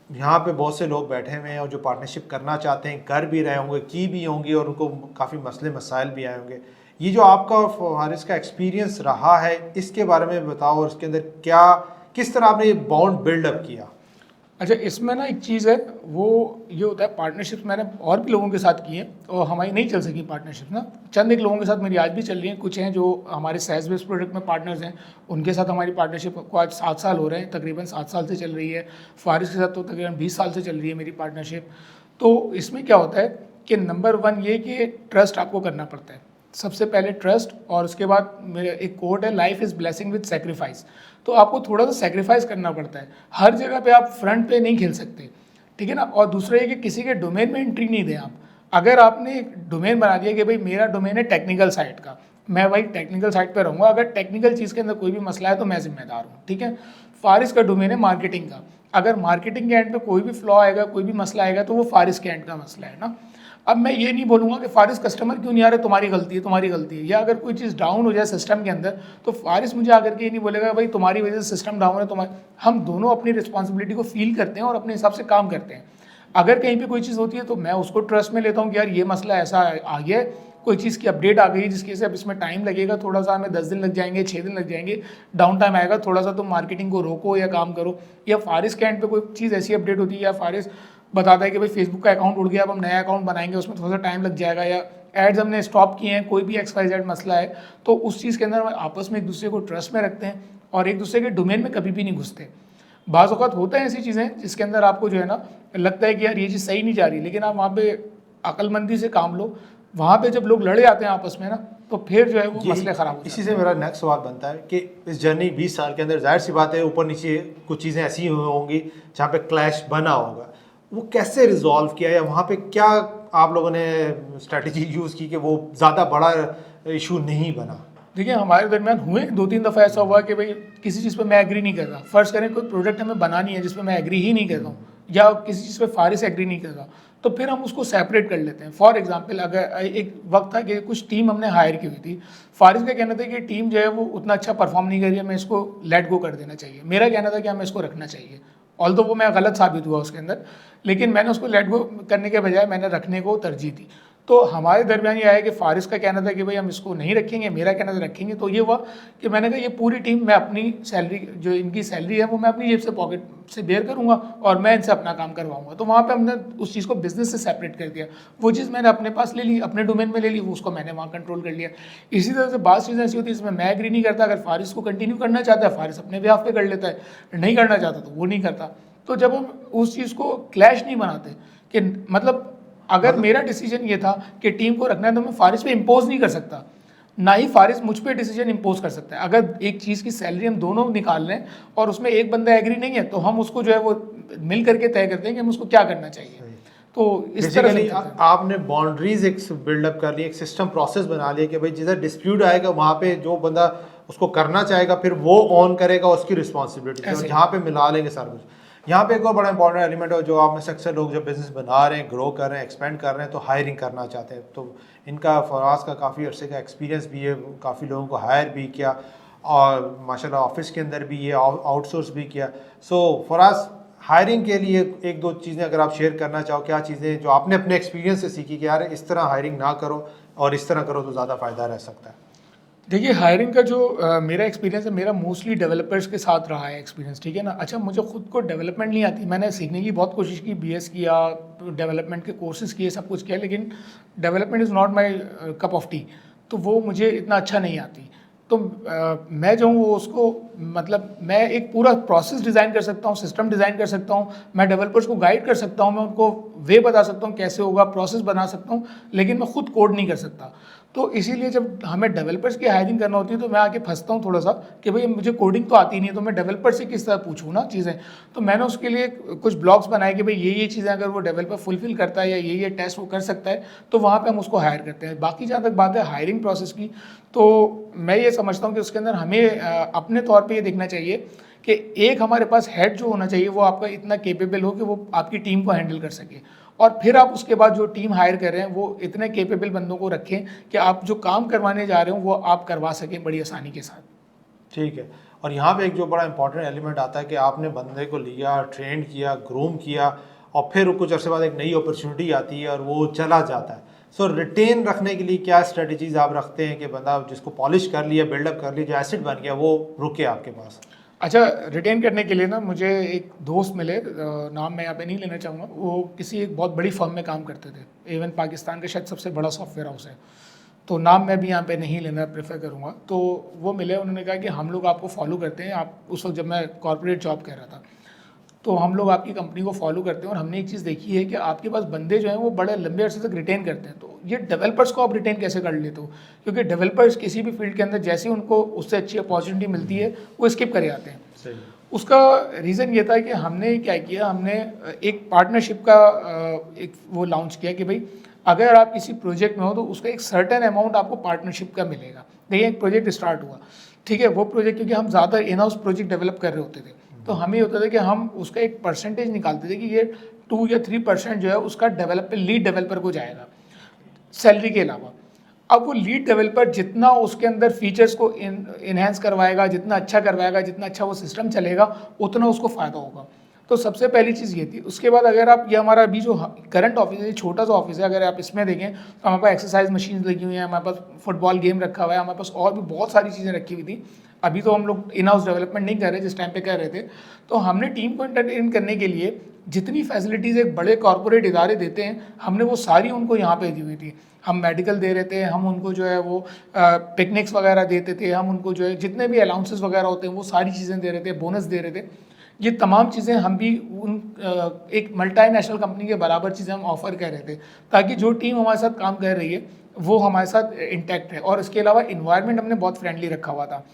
Speaker 2: यहाँ पे बहुत से लोग बैठे हुए हैं और जो पार्टनरशिप करना चाहते हैं, कर भी रहे होंगे, की भी होंगी, और उनको काफ़ी मसले मसाइल भी आए होंगे। ये जो आपका और फारिस का एक्सपीरियंस रहा है, इसके बारे में बताओ, और इसके अंदर क्या, किस तरह आपने ये बॉन्ड बिल्डअप किया?
Speaker 1: अच्छा, इसमें ना एक चीज़ है, वो ये होता है, पार्टनरशिप मैंने और भी लोगों के साथ की है और हमारी नहीं चल सकी पार्टनरशिप ना। चंद एक लोगों के साथ मेरी आज भी चल रही है, कुछ हैं जो हमारे सैस बेस्ड प्रोडक्ट में पार्टनर्स हैं, उनके साथ हमारी पार्टनरशिप को आज 7 साल हो रहे हैं, तकरीबन 7 साल से चल रही है। फारिस के साथ तो तकरीबन 20 साल से चल रही है मेरी पार्टनरशिप। तो इसमें क्या होता है कि नंबर 1 ये कि ट्रस्ट आपको करना पड़ता है, सबसे पहले ट्रस्ट, और उसके बाद मेरा एक कोट है, life is blessing with sacrifice. तो आपको थोड़ा सा सेक्रीफाइस करना पड़ता है, हर जगह पे आप फ्रंट पे नहीं खेल सकते, ठीक है ना। और दूसरा ये कि किसी के डोमेन में एंट्री नहीं दें आप। अगर आपने एक डोमेन बना दिया कि भाई मेरा डोमेन है टेक्निकल साइड का, मैं भाई टेक्निकल साइड पे रहूँगा, अगर टेक्निकल चीज़ के अंदर कोई भी मसला है तो मैं जिम्मेदार हूँ, ठीक है। फारिस का डोमेन है मार्केटिंग का, अगर मार्केटिंग के एंड पे कोई भी फ्लॉ आएगा, कोई भी मसला आएगा, तो वो फारिस के एंड का मसला है ना। अब मैं ये नहीं बोलूँगा कि फारिस कस्टमर क्यों नहीं आ रहे, तुम्हारी गलती है, तुम्हारी गलती है, या अगर कोई चीज़ डाउन हो जाए सिस्टम के अंदर तो फारिस मुझे आकर के ये नहीं बोलेगा भाई तुम्हारी वजह से सिस्टम डाउन है, तुम्हारी। हम दोनों अपनी रिस्पॉन्सिबिलिटी को फील करते हैं और अपने हिसाब से काम करते हैं। अगर कहीं पे कोई चीज़ होती है तो मैं उसको ट्रस्ट में लेता हूँ कि यार ये मसला ऐसा आ गया है, कोई चीज़ की अपडेट आ गई है जिसकी वजह से अब इसमें टाइम लगेगा, थोड़ा सा हमें 10 दिन लग जाएंगे, 6 दिन लग जाएंगे, डाउन टाइम आएगा, थोड़ा सा तुम मार्केटिंग को रोको या काम करो। या फारिस के एंड पे कोई चीज़ ऐसी अपडेट होती है, या फारिस बताता है कि भाई फेसबुक का अकाउंट उड़ गया, अब हम नया अकाउंट बनाएंगे, उसमें थोड़ा सा टाइम लग जाएगा, या एड्स हमने स्टॉप किए हैं, कोई भी XYZ मसला है, तो उस चीज़ के अंदर हम आपस में एक दूसरे को ट्रस्ट में रखते हैं और एक दूसरे के डोमेन में कभी भी नहीं घुसते। बाज़ औक़ात होता है ऐसी चीज़ें जिसके अंदर आपको जो है ना लगता है कि यार ये चीज़ सही नहीं जा रही, लेकिन आप वहाँ पे अक्लमंदी से काम लो। वहाँ पे जब लोग लड़े आते हैं आपस में ना, तो फिर जो है वो मसले ख़राब हो जाते हैं।
Speaker 2: इसी से मेरा नेक्स्ट सवाल बनता है कि इस जर्नी 20 साल के अंदर जाहिर सी बात है ऊपर नीचे कुछ चीज़ें ऐसी हुई होंगी जहाँ पे क्लैश बना होगा, वो कैसे रिजॉल्व किया, या वहाँ पे क्या आप लोगों ने स्ट्रेटजी यूज़ की कि वो ज़्यादा बड़ा इशू नहीं बना?
Speaker 1: देखिए, हमारे दरमियान हुए 2-3 दफ़ा ऐसा हुआ कि भाई किसी चीज़ पे मैं एग्री नहीं कर रहा। फ़र्ज़ करें कोई प्रोडक्ट हमें बनानी है जिस पे मैं एग्री ही नहीं कर रहा हूँ, या किसी चीज़ पे फारिस एग्री नहीं कर रहा, तो फिर हम उसको सेपरेट कर लेते हैं। फॉर एग्जांपल, अगर एक वक्त था कि कुछ टीम हमने हायर की हुई थी, फारिस का कहना था कि टीम जो है वो उतना अच्छा परफॉर्म नहीं कर रही है, मैं इसको लेट गो कर देना चाहिए। मेरा कहना था कि हमें इसको रखना चाहिए, ऑल्दो वो मैं गलत साबित हुआ उसके अंदर, लेकिन मैंने उसको लेट गो करने के बजाय मैंने रखने को तरजीह दी। तो हमारे दरमियान ये आया कि फारिस का कहना था कि भाई हम इसको नहीं रखेंगे, मेरा कहना था रखेंगे। तो ये हुआ कि मैंने कहा ये पूरी टीम, मैं अपनी सैलरी, जो इनकी सैलरी है वो मैं अपनी जेब से, पॉकेट से बेयर करूँगा और मैं इनसे अपना काम करवाऊँगा। तो वहाँ पे हमने उस चीज़ को बिज़नेस से सेपरेट कर दिया। वो चीज़ मैंने अपने पास ले ली, अपने डोमेन में ले ली, वो उसको मैंने वहाँ कंट्रोल कर लिया। इसी तरह से बात चीज़ें ऐसी होती है इसमें मैं एग्री नहीं करता, अगर फारिस को कंटिन्यू करना चाहता है, फारिस अपने बिहाफ पे कर लेता है, नहीं करना चाहता तो वो नहीं करता। तो जब हम उस चीज़ को क्लैश नहीं बनाते कि मतलब अगर मेरा डिसीजन ये था कि टीम को रखना है तो मैं फारिस पे इम्पोज नहीं कर सकता, ना ही फारिस मुझ पे डिसीजन इम्पोज कर सकता है। अगर एक चीज़ की सैलरी हम दोनों निकाल रहे हैं और उसमें एक बंदा एग्री नहीं है, तो हम उसको जो है वो मिल करके तय करते हैं कि हम उसको क्या करना चाहिए। तो इस तरह से
Speaker 2: आपने बाउंड्रीज एक बिल्डअप कर ली, एक सिस्टम प्रोसेस बना लिया कि भाई जिधर डिस्प्यूट आएगा वहाँ पे जो बंदा उसको करना चाहेगा फिर वो ऑन करेगा, उसकी रिस्पॉन्सिबिलिटी, और यहाँ पे मिला लेंगे सारा कुछ। यहाँ पे एक और बड़ा इंपॉर्टेंट एलिमेंट है, जो आप में से अक्सर लोग जब बिज़नेस बना रहे हैं, ग्रो कर रहे हैं, एक्सपेंड कर रहे हैं, तो हायरिंग करना चाहते हैं। तो इनका फराज का काफ़ी अरसे का एक्सपीरियंस भी है, काफ़ी लोगों को हायर भी किया और माशाल्लाह ऑफिस के अंदर भी ये आउटसोर्स भी किया। सो फराज, हायरिंग के लिए एक दो चीज़ें अगर आप शेयर करना चाहो, क्या चीज़ें जो आपने अपने एक्सपीरियंस से सीखी कि यार इस तरह हायरिंग ना करो और इस तरह करो तो ज़्यादा फ़ायदा रह सकता है?
Speaker 1: देखिए, हायरिंग का जो मेरा एक्सपीरियंस है, मेरा मोस्टली डेवलपर्स के साथ रहा है एक्सपीरियंस, ठीक है ना। अच्छा, मुझे खुद को डेवलपमेंट नहीं आती, मैंने सीखने की बहुत कोशिश की, BS किया, डेवलपमेंट के कोर्सेज किए, सब कुछ किया, लेकिन development is not my cup of T, तो वो मुझे इतना अच्छा नहीं आती। तो मैं जो हूँ वो उसको मतलब मैं एक पूरा प्रोसेस डिज़ाइन कर सकता हूँ, सिस्टम डिज़ाइन कर सकता हूँ, मैं डेवलपर्स को गाइड कर सकता हूँ, मैं उनको वे बता सकता हूँ कैसे होगा, प्रोसेस बना सकता हूँ, लेकिन मैं खुद कोड नहीं कर सकता। तो इसीलिए जब हमें डेवलपर्स की हायरिंग करना होती है तो मैं आके फंसता हूँ थोड़ा सा कि भाई मुझे कोडिंग तो आती नहीं है, तो मैं डेवलपर से किस तरह पूछूँ ना चीज़ें। तो मैंने उसके लिए कुछ ब्लॉग्स बनाए कि भाई ये चीज़ें अगर वो डेवलपर फुलफिल करता है या ये टेस्ट वो कर सकता है तो वहाँ पे हम उसको हायर करते हैं। बाकी जहाँ तक बात है हायरिंग प्रोसेस की, तो मैं ये समझता हूँ कि उसके अंदर हमें अपने तौर पे ये देखना चाहिए कि एक हमारे पास हेड जो होना चाहिए वो आपका इतना केपेबल हो कि वो आपकी टीम को हैंडल कर सके, और फिर आप उसके बाद जो टीम हायर कर रहे हैं वो इतने केपेबल बंदों को रखें कि आप जो काम करवाने जा रहे हो वो आप करवा सकें बड़ी आसानी के साथ।
Speaker 2: ठीक है। और यहाँ पे एक जो बड़ा इंपॉर्टेंट एलिमेंट आता है कि आपने बंदे को लिया, ट्रेंड किया, ग्रूम किया, और फिर कुछ अर्से बाद एक नई अपॉर्चुनिटी आती है और वो चला जाता है। सो रिटेन रखने के लिए क्या स्ट्रेटजीज आप रखते हैं कि बंदा जिसको पॉलिश कर लिया, बिल्डअप कर लिया, जो एसिड बन गया वो रुके आपके पास?
Speaker 1: अच्छा, रिटेन करने के लिए ना मुझे एक दोस्त मिले, नाम मैं यहाँ पे नहीं लेना चाहूँगा, वो किसी एक बहुत बड़ी फर्म में काम करते थे, इवन पाकिस्तान का शायद सबसे बड़ा सॉफ्टवेयर हाउस है, तो नाम मैं भी यहाँ पे नहीं लेना प्रेफर करूँगा। तो वो मिले, उन्होंने कहा कि हम लोग आपको फॉलो करते हैं, आप उस वक्त जब मैं कॉर्पोरेट जॉब कर रहा था, तो हम लोग आपकी कंपनी को फॉलो करते हैं और हमने एक चीज़ देखी है कि आपके पास बंदे जो हैं वो बड़े लंबे अरसे तक रिटेन करते हैं। तो ये डेवलपर्स को आप रिटेन कैसे कर लेते हो? क्योंकि डेवलपर्स किसी भी फील्ड के अंदर जैसे उनको उससे अच्छी अपॉर्चुनिटी मिलती है वो स्किप कर जाते हैं।
Speaker 2: सही।
Speaker 1: उसका रीज़न ये था कि हमने क्या किया, हमने एक पार्टनरशिप का एक वो लॉन्च किया कि भाई अगर आप किसी प्रोजेक्ट में हो तो उसका एक सर्टेन अमाउंट आपको पार्टनरशिप का मिलेगा। देखिए एक प्रोजेक्ट स्टार्ट हुआ, ठीक है, वो प्रोजेक्ट क्योंकि हम ज़्यादा इन हाउस प्रोजेक्ट डेवलप कर रहे होते थे तो हमें होता था कि हम उसका एक परसेंटेज निकालते थे कि ये 2 या 3% जो है उसका लीड डेवलपर को जाएगा सैलरी के अलावा। अब वो लीड डेवलपर जितना उसके अंदर फीचर्स को इन्हेंस करवाएगा, जितना अच्छा करवाएगा, जितना अच्छा वो सिस्टम चलेगा, उतना उसको फ़ायदा होगा। तो सबसे पहली चीज़ ये थी। उसके बाद अगर आप ये हमारा अभी जो करंट ऑफिस है, छोटा सा ऑफिस है, अगर आप इसमें देखें तो हमारे पास एक्सरसाइज मशीन लगी हुई हैं, हमारे पास फुटबॉल गेम रखा हुआ है, हमारे पास और भी बहुत सारी चीज़ें रखी हुई थी। अभी तो हम लोग इन हाउस डेवलपमेंट नहीं कर रहे, जिस टाइम पे कर रहे थे। तो हमने टीम को एंटरटेन करने के लिए जितनी फैसिलिटीज़ एक बड़े कॉर्पोरेट इदारे देते हैं, हमने वो सारी उनको यहाँ पे दी हुई थी। हम मेडिकल दे रहे थे, हम उनको जो है वो पिकनिक्स वगैरह देते थे, हम उनको जो है जितने भी अलाउंसेस वगैरह होते हैं वो सारी चीज़ें दे रहे थे, बोनस दे रहे थे। ये तमाम चीज़ें हम भी उन एक मल्टीनेशनल कंपनी के बराबर चीज़ें हम ऑफ़र कर रहे थे, ताकि जो टीम हमारे साथ काम कर रही है वो हमारे साथ इंटैक्ट है। और इसके अलावा इन्वायरमेंट हमने बहुत फ्रेंडली रखा हुआ था।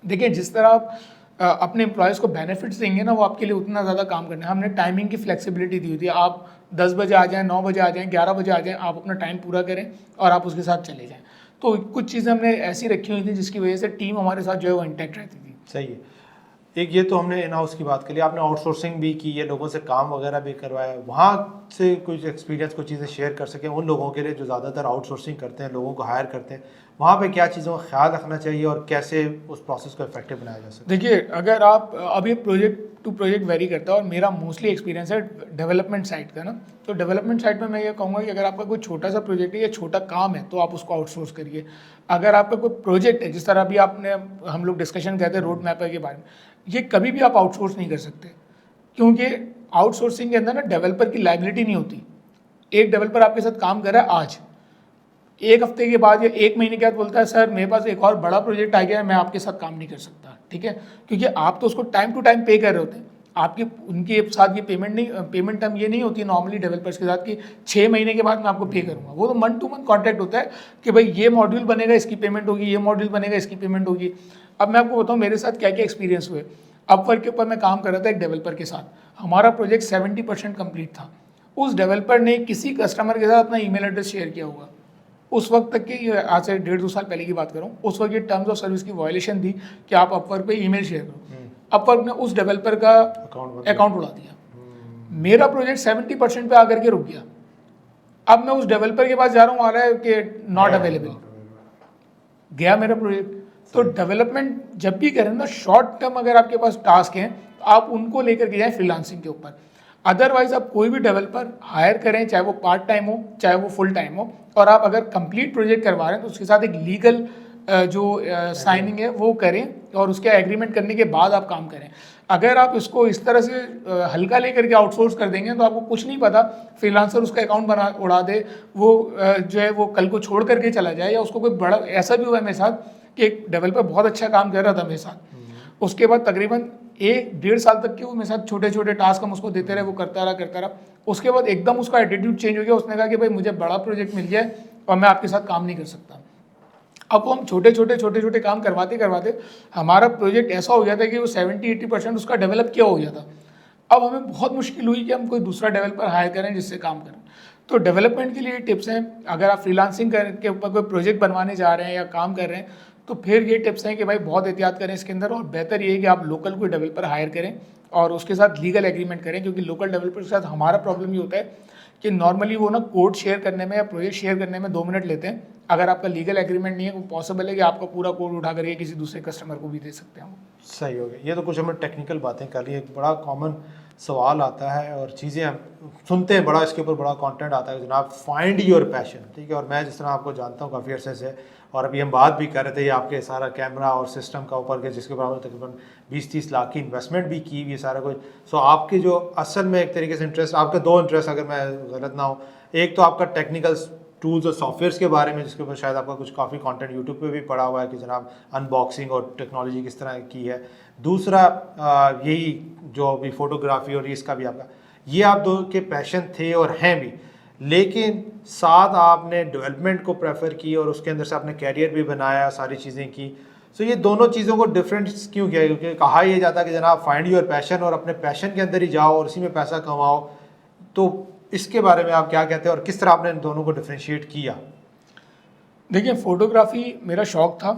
Speaker 1: देखिए जिस तरह आप अपने एम्प्लॉयज़ को बेनिफिट्स देंगे ना, वो आपके लिए उतना ज़्यादा काम करना है। हमने टाइमिंग की फ्लेक्सिबिलिटी दी हुई थी, आप 10 बजे आ जाएँ, 9 बजे आ जाएँ, 11 बजे आ जाएँ, आप अपना टाइम पूरा करें और आप उसके साथ चले जाएँ। तो कुछ चीज़ें हमने ऐसी रखी हुई थी जिसकी वजह से टीम हमारे साथ जो है वो इंटैक्ट रहती थी।
Speaker 2: सही है। एक ये तो हमने इन हाउस की बात करी, आपने आउटसोर्सिंग भी की है, लोगों से काम वगैरह भी करवाया, वहाँ से कुछ एक्सपीरियंस, कुछ चीज़ें शेयर कर सकें उन लोगों के लिए जो ज़्यादातर आउटसोर्सिंग करते हैं, लोगों को हायर करते हैं, वहाँ पे क्या चीज़ों का ख्याल रखना चाहिए और कैसे उस प्रोसेस को इफेक्टिव बनाया जा सकता है?
Speaker 1: देखिए अगर आप अब ये प्रोजेक्ट टू प्रोजेक्ट वेरी करता है और मेरा मोस्टली एक्सपीरियंस है डेवलपमेंट साइड का ना, तो डेवलपमेंट साइड में मैं ये कहूँगा कि अगर आपका कोई छोटा सा प्रोजेक्ट है या छोटा काम है तो आप उसको आउटसोर्स करिए। अगर आपका कोई प्रोजेक्ट है, जिस तरह अभी आपने हम लोग डिस्कशन करते हैं रोड मैपर के बारे में, ये कभी भी आप आउटसोर्स नहीं कर सकते, क्योंकि आउटसोर्सिंग के अंदर ना डेवलपर की लायबिलिटी नहीं होती। एक डेवलपर आपके साथ काम कर रहा है आज, एक हफ्ते के बाद या एक महीने के बाद बोलता है सर मेरे पास एक और बड़ा प्रोजेक्ट आ गया है, मैं आपके साथ काम नहीं कर सकता, ठीक है, क्योंकि आप तो उसको टाइम टू टाइम पे कर रहे होते हैं। आपके उनके साथ ये पेमेंट टर्म ये नहीं होती नॉर्मली डेवलपर्स के साथ कि 6 महीने के बाद मैं आपको पे करूँगा। वो तो मंथ टू मंथ कॉन्ट्रैक्ट होता है कि भाई ये मॉड्यूल बनेगा इसकी पेमेंट होगी, ये मॉड्यूल बनेगा इसकी पेमेंट होगी। अब मैं आपको बताऊँ मेरे साथ क्या क्या एक्सपीरियंस हुए। अपवर्क के ऊपर मैं काम कर रहा था एक डेवलपर के साथ, हमारा प्रोजेक्ट 70% कंप्लीट था। उस डेवलपर ने किसी कस्टमर के साथ अपना ईमेल एड्रेस शेयर किया हुआ, उस वक्त तक की, आज से 1.5-2 साल पहले की बात करूँ, उस वक्त ये टर्म्स ऑफ सर्विस की वायलेशन थी कि आप अपवर्क पे ईमेल शेयर करो। अपवर्क ने उस डेवलपर का अकाउंट उड़ा दिया। मेरा प्रोजेक्ट 70% पे आकर के रुक गया। अब मैं उस डेवलपर के पास जा रहा हूँ, आ रहा है कि नॉट अवेलेबल, गया मेरा प्रोजेक्ट। तो डेवलपमेंट जब भी करें ना, शॉर्ट टर्म अगर आपके पास टास्क हैं तो आप उनको लेकर के जाएं फ्रीलांसिंग के ऊपर। अदरवाइज आप कोई भी डेवलपर हायर करें, चाहे वो पार्ट टाइम हो चाहे वो फुल टाइम हो, और आप अगर कंप्लीट प्रोजेक्ट करवा रहे हैं तो उसके साथ एक लीगल जो साइनिंग है वो करें और उसके एग्रीमेंट करने के बाद आप काम करें। अगर आप इसको इस तरह से हल्का लेकर के आउटसोर्स कर देंगे तो आपको कुछ नहीं पता, फ्रीलांसर उसका अकाउंट उड़ा दे, वो जो है वो कल को छोड़ करके चला जाए, या उसको कोई बड़ा, ऐसा भी हुआ है मेरे साथ कि एक डेवलपर बहुत अच्छा काम कर रहा था मेरे साथ, उसके बाद तकरीबन 1-1.5 साल तक के वो मेरे साथ छोटे छोटे टास्क हम उसको देते रहे, वो करता रहा। उसके बाद एकदम उसका एटीट्यूड चेंज हो गया, उसने कहा कि भाई मुझे बड़ा प्रोजेक्ट मिल जाए और मैं आपके साथ काम नहीं कर सकता। अब वो हम छोटे छोटे काम करवाते करवाते हमारा प्रोजेक्ट ऐसा हो गया था कि वो 70-80% उसका डेवलप किया हो गया था। अब हमें बहुत मुश्किल हुई कि हम कोई दूसरा डेवलपर हायर करें जिससे काम करें। तो डेवलपमेंट के लिए टिप्स हैं, अगर आप फ्रीलांसिंग के ऊपर कोई प्रोजेक्ट बनवाने जा रहे हैं या काम कर रहे हैं तो फिर ये टिप्स हैं कि भाई बहुत एहतियात करें इसके अंदर, और बेहतर ये है कि आप लोकल कोई डेवलपर हायर करें और उसके साथ लीगल एग्रीमेंट करें, क्योंकि लोकल डेवलपर के साथ हमारा प्रॉब्लम ये होता है कि नॉर्मली वो ना कोड शेयर करने में या प्रोजेक्ट शेयर करने में 2 मिनट लेते हैं। अगर आपका लीगल एग्रीमेंट नहीं है, वो पॉसिबल है कि आपका पूरा कोड उठा करके किसी दूसरे कस्टमर को भी दे सकते हैं।
Speaker 2: सही हो गया। ये तो कुछ हमने टेक्निकल बातें कर ली, एक बड़ा कॉमन सवाल आता है और चीज़ें हम सुनते हैं, बड़ा इसके ऊपर बड़ा कंटेंट आता है जनाब, फाइंड योर पैशन। ठीक है, और मैं जिस तरह आपको जानता हूँ काफ़ी अरसे से, और अभी हम बात भी कर रहे थे आपके सारा कैमरा और सिस्टम का ऊपर के, जिसके ऊपर तकरीबन 20-30 लाख की इन्वेस्टमेंट भी की हुई सारा कुछ। सो आपके जो असल में एक तरीके से इंटरेस्ट, आपके 2 इंटरेस्ट अगर मैं गलत ना हो, एक तो आपका टेक्निकल टूल्स और सॉफ्टवेयर्स के बारे में, जिसके ऊपर शायद आपका कुछ काफ़ी कंटेंट यूट्यूब पे भी पड़ा हुआ है कि जनाब अनबॉक्सिंग और टेक्नोलॉजी किस तरह की है। दूसरा यही जो अभी फोटोग्राफी और इसका भी आपका, ये आप दो के पैशन थे और हैं भी, लेकिन साथ आपने डेवलपमेंट को प्रेफर की और उसके अंदर से आपने कैरियर भी बनाया, सारी चीज़ें की। सो ये दोनों चीज़ों को डिफरेंट क्यों किया? क्योंकि कहा यह जाता है कि जनाब फाइंड योर पैशन और अपने पैशन के अंदर ही जाओ और उसी में पैसा कमाओ। तो इसके बारे में आप क्या कहते हैं और किस तरह आपने इन दोनों को डिफ्रेंशिएट किया?
Speaker 1: देखिए, फ़ोटोग्राफ़ी मेरा शौक़ था,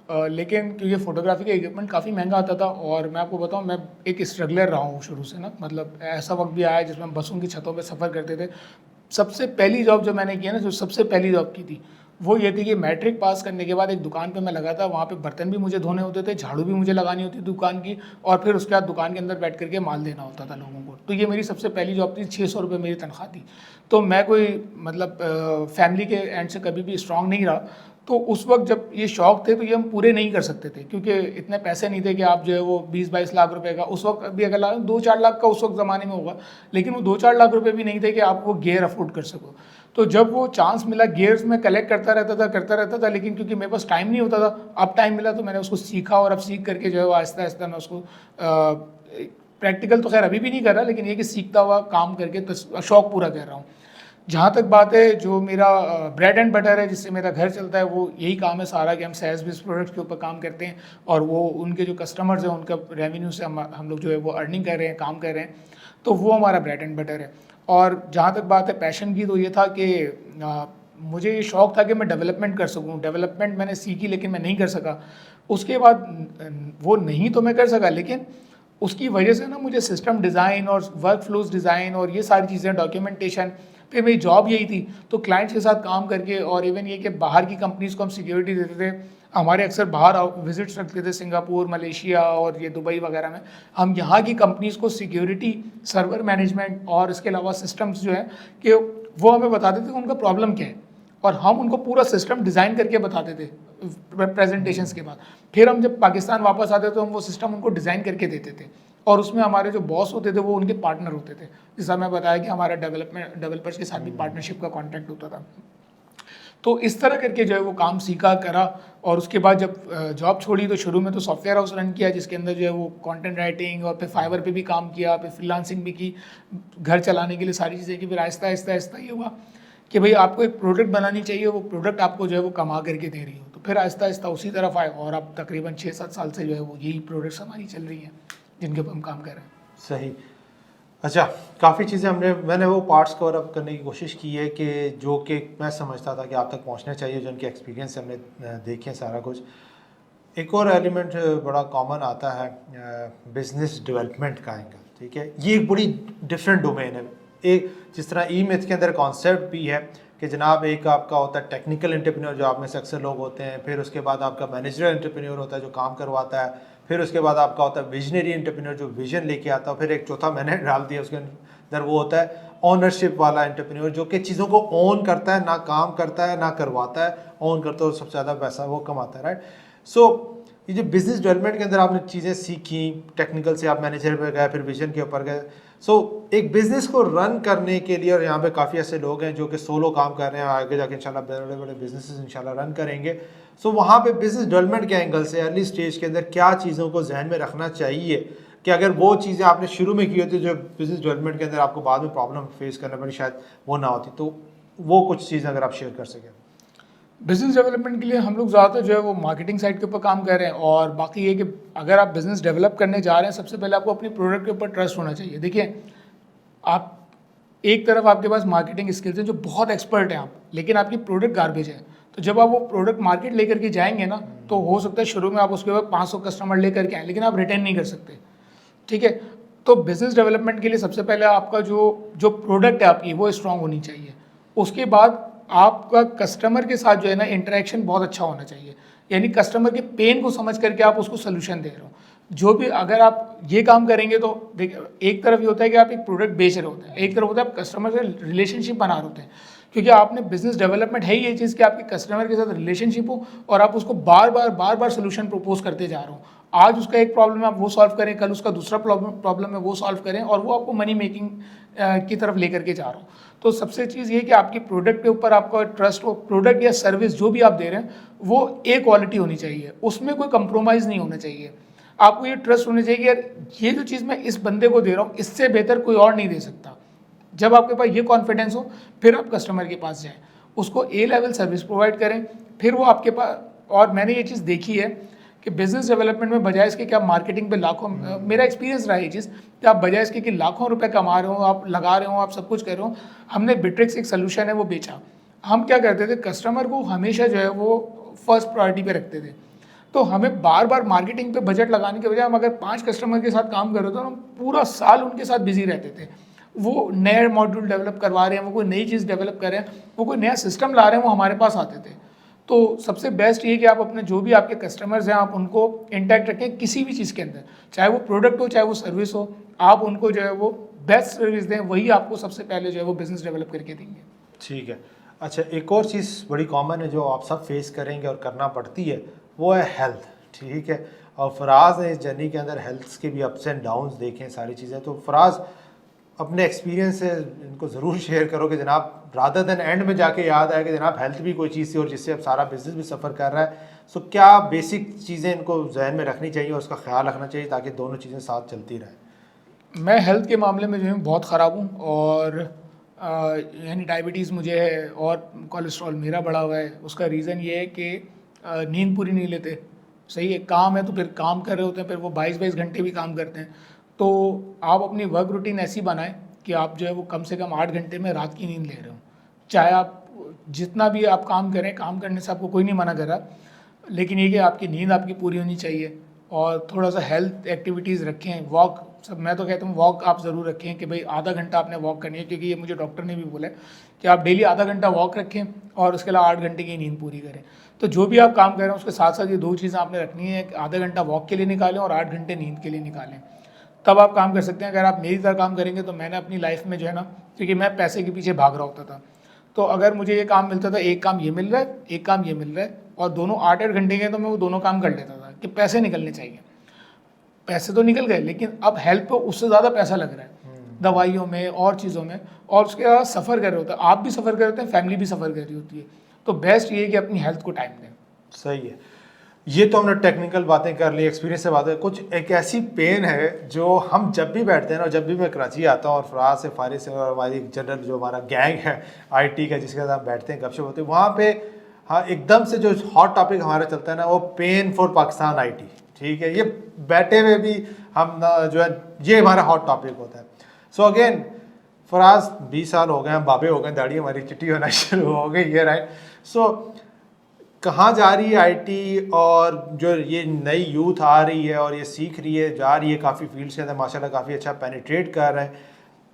Speaker 1: लेकिन क्योंकि फ़ोटोग्राफ़ी का इक्विपमेंट काफ़ी महंगा आता था, और मैं आपको बताऊं, मैं एक स्ट्रगलर रहा हूँ शुरू से ना। मतलब ऐसा वक्त भी आया जिसमें हम बसों की छतों पे सफ़र करते थे। सबसे पहली जॉब जो मैंने की है ना, जो सबसे पहली जॉब की थी, वो ये थी कि मैट्रिक पास करने के बाद एक दुकान पे मैं लगा था। वहाँ पे बर्तन भी मुझे धोने होते थे, झाड़ू भी मुझे लगानी होती थी दुकान की, और फिर उसके बाद दुकान के अंदर बैठ करके माल देना होता था लोगों को। तो ये मेरी सबसे पहली जॉब थी, 600 रुपये मेरी तनख्वाह थी। तो मैं कोई मतलब फैमिली के एंड से कभी भी स्ट्रॉन्ग नहीं रहा। तो उस वक्त जब ये शौक थे तो ये हम पूरे नहीं कर सकते थे, क्योंकि इतने पैसे नहीं थे कि आप जो है वो 20-22 लाख रुपए का, उस वक्त भी अगर 2-4 लाख का उस वक्त ज़माने में होगा, लेकिन वो 2-4 लाख रुपए भी नहीं थे कि आप वो गियर अफोर्ड कर सको। तो जब वो चांस मिला, गियर्स में कलेक्ट करता रहता था, लेकिन क्योंकि मेरे पास टाइम नहीं होता था, अब टाइम मिला तो मैंने उसको सीखा, और अब सीख करके जो है वो आहिस्ता आहिस्ता मैं उसको प्रैक्टिकल तो खैर अभी भी नहीं कर रहा, लेकिन ये कि सीखता हुआ काम करके तो शौक पूरा कर रहा हूँ। जहाँ तक बात है जो मेरा ब्रेड एंड बटर है, जिससे मेरा घर चलता है, वो यही काम है सारा, कि हम SaaS बेस्ड प्रोडक्ट्स के ऊपर काम करते हैं, और वो उनके जो कस्टमर्स हैं उनका रेवेन्यू से हम लोग जो है वो अर्निंग कर रहे हैं, काम कर रहे हैं। तो वो हमारा ब्रेड एंड बटर है। और जहाँ तक बात है पैशन की, तो ये था कि मुझे ये शौक़ था कि मैं डेवलपमेंट कर सकूँ। डेवलपमेंट मैंने सीखी, लेकिन मैं नहीं कर सका। उसके बाद वो नहीं तो मैं कर सका, लेकिन उसकी वजह से ना मुझे सिस्टम डिज़ाइन और वर्क फ्लोज डिज़ाइन और ये सारी चीज़ें, डॉक्यूमेंटेशन, फिर मेरी जॉब यही थी। तो क्लाइंट्स के साथ काम करके, और इवन ये कि बाहर की कंपनीज़ को हम सिक्योरिटी देते थे। हमारे अक्सर बाहर विजिट्स रखते थे, सिंगापुर, मलेशिया और ये दुबई वगैरह में। हम यहाँ की कंपनीज़ को सिक्योरिटी, सर्वर मैनेजमेंट और इसके अलावा सिस्टम्स जो है कि वो हमें बताते थे उनका प्रॉब्लम क्या है, और हम उनको पूरा सिस्टम डिज़ाइन करके बताते थे प्रेजेंटेशंस के बाद। फिर हम जब पाकिस्तान वापस आते तो हम वो सिस्टम उनको डिज़ाइन करके देते थे, और उसमें हमारे जो बॉस होते थे वो उनके पार्टनर होते थे। जैसा मैं बताया कि हमारा डेवलपर्स के साथ भी पार्टनरशिप का कॉन्ट्रैक्ट होता था। तो इस तरह करके जो है वो काम सीखा, करा, और उसके बाद जब जॉब छोड़ी तो शुरू में तो सॉफ्टवेयर हाउस रन किया, जिसके अंदर जो है वो कंटेंट राइटिंग, और फिर फाइवर पे भी काम किया, फिर फ्रीलांसिंग भी की, घर चलाने के लिए सारी चीज़ें की। फिर आहिस्ता आहिस्ता आहिस्ता ये हुआ कि भाई आपको एक प्रोडक्ट बनानी चाहिए, वो प्रोडक्ट आपको जो है वो कमा करके दे रही हो। तो फिर आहिस्ता आहिस्ता उसी तरफ आए, और अब तकरीबन 6-7 साल से जो है वो यही प्रोडक्ट्स हमारी चल रही हैं जिनके ऊपर हम काम कर रहे हैं।
Speaker 2: सही। अच्छा, काफ़ी चीज़ें मैंने वो पार्ट्स कवर अप करने की कोशिश की है कि जो कि मैं समझता था कि आप तक पहुंचने चाहिए, जो उनके एक्सपीरियंस से हमने देखे सारा कुछ। एक और एलिमेंट बड़ा कॉमन आता है बिजनेस डेवलपमेंट का एंगल। ठीक है, ये एक बड़ी डिफरेंट डोमेन है। एक जिस तरह ई-मिथ के अंदर कॉन्सेप्ट भी है कि जनाब एक आपका होता है टेक्निकल एंटरप्रेन्योर, जो आप में से अक्सर लोग होते हैं, फिर उसके बाद आपका मैनेजर एंटरप्रेन्योर होता है जो काम करवाता है, फिर उसके बाद आपका होता है विजनरी एंटरप्रेन्योर जो विजन लेके आता है, फिर एक चौथा मैंने डाल दिया उसके अंदर, वो होता है ऑनरशिप वाला एंटरप्रेन्योर, जो कि चीज़ों को ओन करता है, ना काम करता है ना करवाता है, ओन करता है और सबसे ज़्यादा पैसा वो कमाता है। राइट। सो ये जो बिज़नेस डेवलपमेंट के अंदर आपने चीज़ें सीखी, टेक्निकल से आप मैनेजर पर गए, फिर विजन के ऊपर गए, एक बिज़नेस को रन करने के लिए, और यहाँ पे काफ़ी ऐसे लोग हैं जो कि सोलो काम कर रहे हैं, आगे जाके इंशाल्लाह बड़े बड़े बिजनेसेस इंशाल्लाह रन करेंगे। वहाँ पे बिज़नेस डेवलपमेंट के एंगल से अर्ली स्टेज के अंदर क्या चीज़ों को जहन में रखना चाहिए कि अगर वो चीज़ें आपने शुरू में की होती जो बिज़नेस डेवलपमेंट के अंदर आपको बाद में प्रॉब्लम फेस करना पड़ी, शायद वो ना होती, तो वो कुछ चीज़ें अगर आप शेयर कर सकें।
Speaker 1: बिज़नेस डेवलपमेंट के लिए हम लोग ज़्यादातर जो है वो मार्केटिंग साइड के ऊपर काम कर रहे हैं, और बाकी ये कि अगर आप बिज़नेस डेवलप करने जा रहे हैं, सबसे पहले आपको अपनी प्रोडक्ट के ऊपर ट्रस्ट होना चाहिए। देखिए, आप एक तरफ आपके पास मार्केटिंग स्किल्स हैं जो बहुत एक्सपर्ट हैं आप, लेकिन आपकी प्रोडक्ट गार्बेज है, तो जब आप वो प्रोडक्ट मार्केट लेकर के जाएंगे ना, तो हो सकता है शुरू में आप उसके बाद 500 कस्टमर लेकर के आएँ, लेकिन आप रिटेन नहीं कर सकते। ठीक है, तो बिज़नेस डेवलपमेंट के लिए सबसे पहले आपका जो प्रोडक्ट है आपकी, वो स्ट्रांग होनी चाहिए। उसके बाद आपका कस्टमर के साथ जो है ना इंटरेक्शन बहुत अच्छा होना चाहिए, यानी कस्टमर के पेन को समझ करके आप उसको सोल्यूशन दे रहे हो। जो भी अगर आप ये काम करेंगे तो देखिए, एक तरफ ये होता है कि आप एक प्रोडक्ट बेच रहे होते हैं, एक तरफ होता है आप कस्टमर से रिलेशनशिप बना रहे होते हैं, क्योंकि आपने बिजनेस डेवलपमेंट है ही ये चीज़ कि आपके कस्टमर के साथ रिलेशनशिप हो और आप उसको बार बार सोल्यूशन प्रपोज करते जा रहे हो। आज उसका एक प्रॉब्लम है आप वो सॉल्व करें, कल उसका दूसरा प्रॉब्लम है वो सॉल्व करें, और वो आपको मनी मेकिंग की तरफ लेकर के जा रहा हो। तो सबसे चीज़ ये कि आपकी प्रोडक्ट के ऊपर आपका ट्रस्ट हो, प्रोडक्ट या सर्विस जो भी आप दे रहे हैं वो ए क्वालिटी होनी चाहिए, उसमें कोई कंप्रोमाइज़ नहीं होना चाहिए। आपको ये ट्रस्ट होना चाहिए कि यार ये जो चीज़ मैं इस बंदे को दे रहा हूँ इससे बेहतर कोई और नहीं दे सकता। जब आपके पास ये कॉन्फिडेंस हो, फिर आप कस्टमर के पास जाएं, उसको ए लेवल सर्विस प्रोवाइड करें, फिर वो आपके पास। और मैंने ये चीज़ देखी है कि बिज़नेस डेवलपमेंट में बजाय इसके कि आप मार्केटिंग पे लाखों, मेरा एक्सपीरियंस रहा है ये चीज़ कि आप बजाय इसके कि लाखों रुपए कमा रहे हो, आप लगा रहे हो, आप सब कुछ कर रहे हो, हमने बिट्रिक्स एक सोल्यूशन है वो बेचा। हम क्या करते थे, कस्टमर को हमेशा जो है वो फर्स्ट प्रायोरिटी पे रखते थे। तो हमें बार बार मार्केटिंग पे बजट लगाने के बजाय हम अगर 5 कस्टमर के साथ काम कर रहे थे तो हम पूरा साल उनके साथ बिजी रहते थे। वो नए मॉड्यूल डेवलप करवा रहे हैं, वो कोई नई चीज़ डेवलप कर रहे हैं, वो कोई नया सिस्टम ला रहे हैं, वो हमारे पास आते थे। तो सबसे बेस्ट ये कि आप अपने जो भी आपके कस्टमर्स हैं आप उनको इंटैक्ट रखें किसी भी चीज़ के अंदर, चाहे वो प्रोडक्ट हो चाहे वो सर्विस हो, आप उनको जो है वो बेस्ट सर्विस दें, वही आपको सबसे पहले जो है वो बिज़नेस डेवलप करके देंगे।
Speaker 2: ठीक है। अच्छा, एक और चीज़ बड़ी कॉमन है जो आप सब फेस करेंगे और करना पड़ती है, वो है हेल्थ। ठीक है, और फराज ने इस जर्नी के अंदर हेल्थ के भी अप्स एंड डाउन्स देखें, सारी चीज़ें। तो फराज अपने एक्सपीरियंस से इनको ज़रूर शेयर करो कि जनाब रादर देन एंड में जाके याद आए कि जनाब हेल्थ भी कोई चीज़ थी और जिससे अब सारा बिजनेस भी सफ़र कर रहा है। सो क्या बेसिक चीज़ें इनको जहन में रखनी चाहिए और उसका ख्याल रखना चाहिए ताकि दोनों चीज़ें साथ चलती रहें?
Speaker 1: मैं हेल्थ के मामले में जो है बहुत ख़राब हूँ, और यानी डायबिटीज़ मुझे है और कोलेस्ट्रॉल मेरा बढ़ा हुआ है। उसका रीज़न ये है कि नींद पूरी नहीं लेते। सही है, काम है तो फिर काम कर रहे होते हैं, फिर वो 22-22 घंटे भी काम करते हैं। तो आप अपनी वर्क रूटीन ऐसी बनाएं कि आप जो है वो कम से कम 8 घंटे में रात की नींद ले रहे हो। चाहे आप जितना भी आप काम करें, काम करने से आपको कोई नहीं मना कर रहा, लेकिन ये कि आपकी नींद आपकी पूरी होनी चाहिए। और थोड़ा सा हेल्थ एक्टिविटीज़ रखें, वॉक, सब मैं तो कहता हूँ वॉक आप ज़रूर रखें कि भाई आधा घंटा आपने वॉक करनी है, क्योंकि ये मुझे डॉक्टर ने भी बोला है कि आप डेली आधा घंटा वॉक रखें और उसके अलावा 8 घंटे की नींद पूरी करें। तो जो भी आप काम कर रहे हैं उसके साथ साथ ये 2 चीज़ें आपने रखनी है, आधा घंटा वॉक के लिए निकालें और 8 घंटे नींद के लिए निकालें, तब आप काम कर सकते हैं। अगर आप मेरी तरह काम करेंगे तो मैंने अपनी लाइफ में जो है ना, क्योंकि मैं पैसे के पीछे भाग रहा होता था, तो अगर मुझे ये काम मिलता था, एक काम ये मिल रहा है, एक काम ये मिल रहा है, और दोनों 8-8 घंटे के, तो मैं वो दोनों काम कर लेता था कि पैसे निकलने चाहिए। पैसे तो निकल गए, लेकिन अब हेल्थ पे उससे ज़्यादा पैसा लग रहा है, दवाइयों में और चीज़ों में, और उसके बाद सफ़र कर रहे होते हैं, आप भी सफ़र कर रहे होते हैं, फैमिली भी सफ़र कर रही होती है। तो बेस्ट ये है कि अपनी हेल्थ को टाइम दें।
Speaker 2: सही है। ये तो हमने टेक्निकल बातें कर ली, एक्सपीरियंस से बातें। कुछ एक ऐसी पेन है जो हम जब भी बैठते हैं ना, जब भी मैं कराची आता हूँ और फराज से, फारिस से और हमारी जनरल जो हमारा गैंग है आईटी का, जिसके साथ हम बैठते हैं, गपशप होते हैं, वहाँ पे हाँ एकदम से जो हॉट टॉपिक हमारा चलता है ना, वो पेन फॉर पाकिस्तान आईटी। ठीक है, ये बैठे हुए भी हम जो है ये हमारा हॉट टॉपिक होता है। सो अगेन फराज 20 साल हो गए, हम बाबे हो गए, दाढ़ी हमारी चिट्टी होना शुरू हो गई है, राइट। सो कहाँ जा रही है आईटी, और जो ये नई यूथ आ रही है और ये सीख रही है, जा रही है काफ़ी फील्ड्स के अंदर, माशाल्लाह काफ़ी अच्छा पेनिट्रेट कर रहे हैं,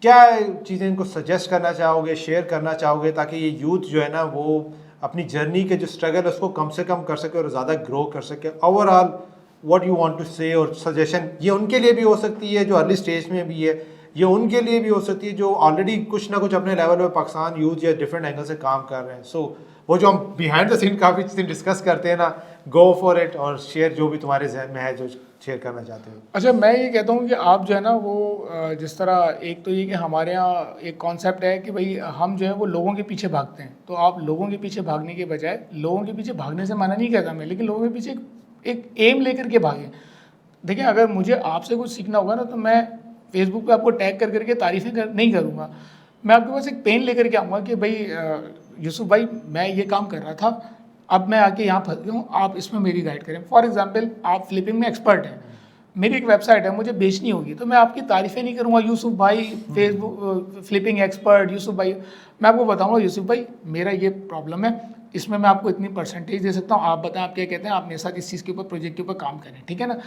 Speaker 2: क्या चीज़ें इनको सजेस्ट करना चाहोगे, शेयर करना चाहोगे, ताकि ये यूथ जो है ना वो अपनी जर्नी के जो स्ट्रगल है उसको कम से कम कर सके और ज़्यादा ग्रो कर सके? Overall what you want to say, और सजेशन ये उनके लिए भी हो सकती है जो अर्ली स्टेज में भी है, ये उनके लिए भी हो सकती है जो ऑलरेडी कुछ ना कुछ अपने लेवल पे पाकिस्तान यूथ या डिफरेंट एंगल से काम कर रहे हैं। सो वो जो हम बिहाइंड द सीन काफ़ी चीज़ें डिस्कस करते हैं ना, गो फॉर इट और शेयर जो भी तुम्हारे जहन में है, जो शेयर करना चाहते हो।
Speaker 1: अच्छा, मैं ये कहता हूँ कि आप जो है ना वो जिस तरह, एक तो ये कि हमारे यहाँ एक कॉन्सेप्ट है कि भाई हम जो है वो लोगों के पीछे भागते हैं, तो आप लोगों के पीछे भागने के बजाय, लोगों के पीछे भागने से मना नहीं कहता मैं, लेकिन लोगों के पीछे एक एम लेकर के भागें। देखिए, अगर मुझे आपसे कुछ सीखना होगा ना, तो मैं फेसबुक पे आपको टैग कर करके नहीं करूँगा। मैं आपके पास एक पेन लेकर के आऊँगा कि भाई यूसुफ भाई, मैं ये काम कर रहा था, अब मैं आके यहाँ फंस गया हूँ, आप इसमें मेरी गाइड करें। फॉर एग्जांपल, आप फ्लिपिंग में एक्सपर्ट हैं, मेरी एक वेबसाइट है, मुझे बेचनी होगी, तो मैं आपकी तारीफ़ें नहीं करूँगा, यूसुफ भाई फेसबुक फ्लिपिंग एक्सपर्ट यूसुफ भाई। मैं आपको बताऊँगा, यूसुफ भाई मेरा ये प्रॉब्लम है, इसमें मैं आपको इतनी परसेंटेज दे सकता हूँ, आप बताएं आप क्या कहते हैं, आप मेरे साथ इस चीज़ के ऊपर, प्रोजेक्ट के ऊपर काम करें, ठीक है ना।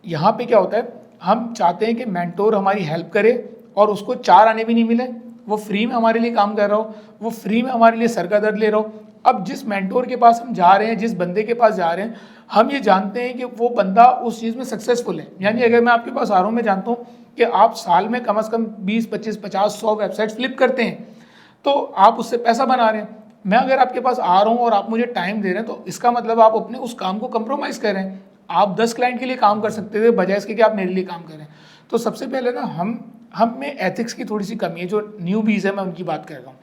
Speaker 1: यहाँ पे क्या होता है, हम चाहते हैं कि मेंटोर हमारी हेल्प करे और उसको 4 आने भी नहीं मिले, वो फ्री में हमारे लिए काम कर रहा हो, वो फ्री में हमारे लिए सर का दर्द ले रहा हो। अब जिस मेंटोर के पास हम जा रहे हैं, जिस बंदे के पास जा रहे हैं, हम ये जानते हैं कि वो बंदा उस चीज़ में सक्सेसफुल है। यानी अगर मैं आपके पास आ रहा हूँ, मैं जानता हूँ कि आप साल में कम से कम 20, 25, 50, 100 वेबसाइट फ्लिप करते हैं, तो आप उससे पैसा बना रहे हैं। मैं अगर आपके पास आ रहा हूँ और आप मुझे टाइम दे रहे हैं, तो इसका मतलब आप अपने उस काम को कंप्रोमाइज़ कर रहे हैं। आप 10 क्लाइंट के लिए काम कर सकते थे, बजाय इसके कि आप मेरे लिए काम करें। तो सबसे पहले ना हम में एथिक्स की थोड़ी सी कमी है। जो न्यूबीज़ है, मैं उनकी बात कर रहा हूँ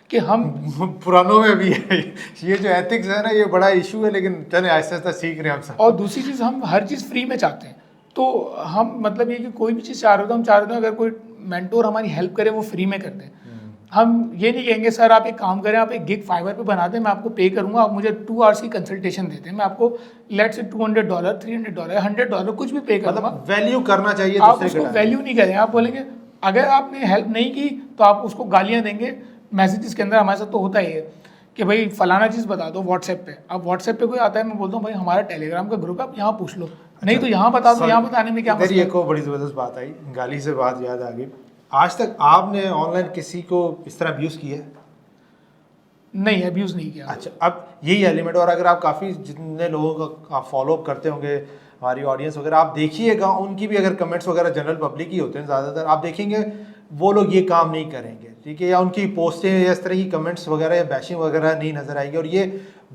Speaker 1: कि हम
Speaker 2: पुरानों में भी है ये जो एथिक्स है ना, ये बड़ा इशू है, लेकिन चले आहिस्ता आहिस्ता सीख रहे हैं हम सब।
Speaker 1: और दूसरी चीज़, हम हर चीज़ फ्री में चाहते हैं। तो हम मतलब ये कि कोई भी चीज़ चाह रहे हो तो हम चाह रहे हो अगर कोई मेंटोर हमारी हेल्प करे, वो फ्री में कर दे। हम ये नहीं कहेंगे सर आप एक काम करें, आप एक गिग फाइवर पे बना दें, मैं आपको पे करूंगा, आप मुझे 2 आवर्स की कंसल्टेशन देते हैं, मैं आपको लेट्स से $200, $300, $100 कुछ भी पे करूंगा।
Speaker 2: मतलब वैल्यू करना चाहिए,
Speaker 1: आप उसको वैल्यू नहीं करें, आप बोलेंगे, अगर आपने हेल्प नहीं की तो आप उसको गालियाँ देंगे मैसेजेस के अंदर। हमारे साथ तो होता ही है कि भाई फलाना चीज़ बता दो व्हाट्सएप पे। अब व्हाट्सएप पे कोई आता है, मैं बोलता हूँ भाई हमारा टेलीग्राम का ग्रुप है, आप यहाँ पूछ लो, नहीं तो यहाँ बता दो, यहाँ बताने में क्या
Speaker 2: मसला है। एक और बड़ी ज़बरदस्त बात आई, गाली से बात याद आ गई, आज तक आपने ऑनलाइन किसी को इस तरह अब्यूज़ किया है?
Speaker 1: नहीं, अब्यूज़ नहीं किया।
Speaker 2: अच्छा, अब यही एलिमेंट, और अगर आप काफ़ी जितने लोगों का आप फॉलो अप करते होंगे, हमारी ऑडियंस वगैरह, आप देखिएगा उनकी भी अगर कमेंट्स वगैरह जनरल पब्लिक ही होते हैं ज़्यादातर, आप देखेंगे वो लोग ये काम नहीं करेंगे, ठीक है, या उनकी पोस्टें या इस तरह की कमेंट्स वगैरह या बैशिंग वगैरह नहीं नज़र आएगी। और ये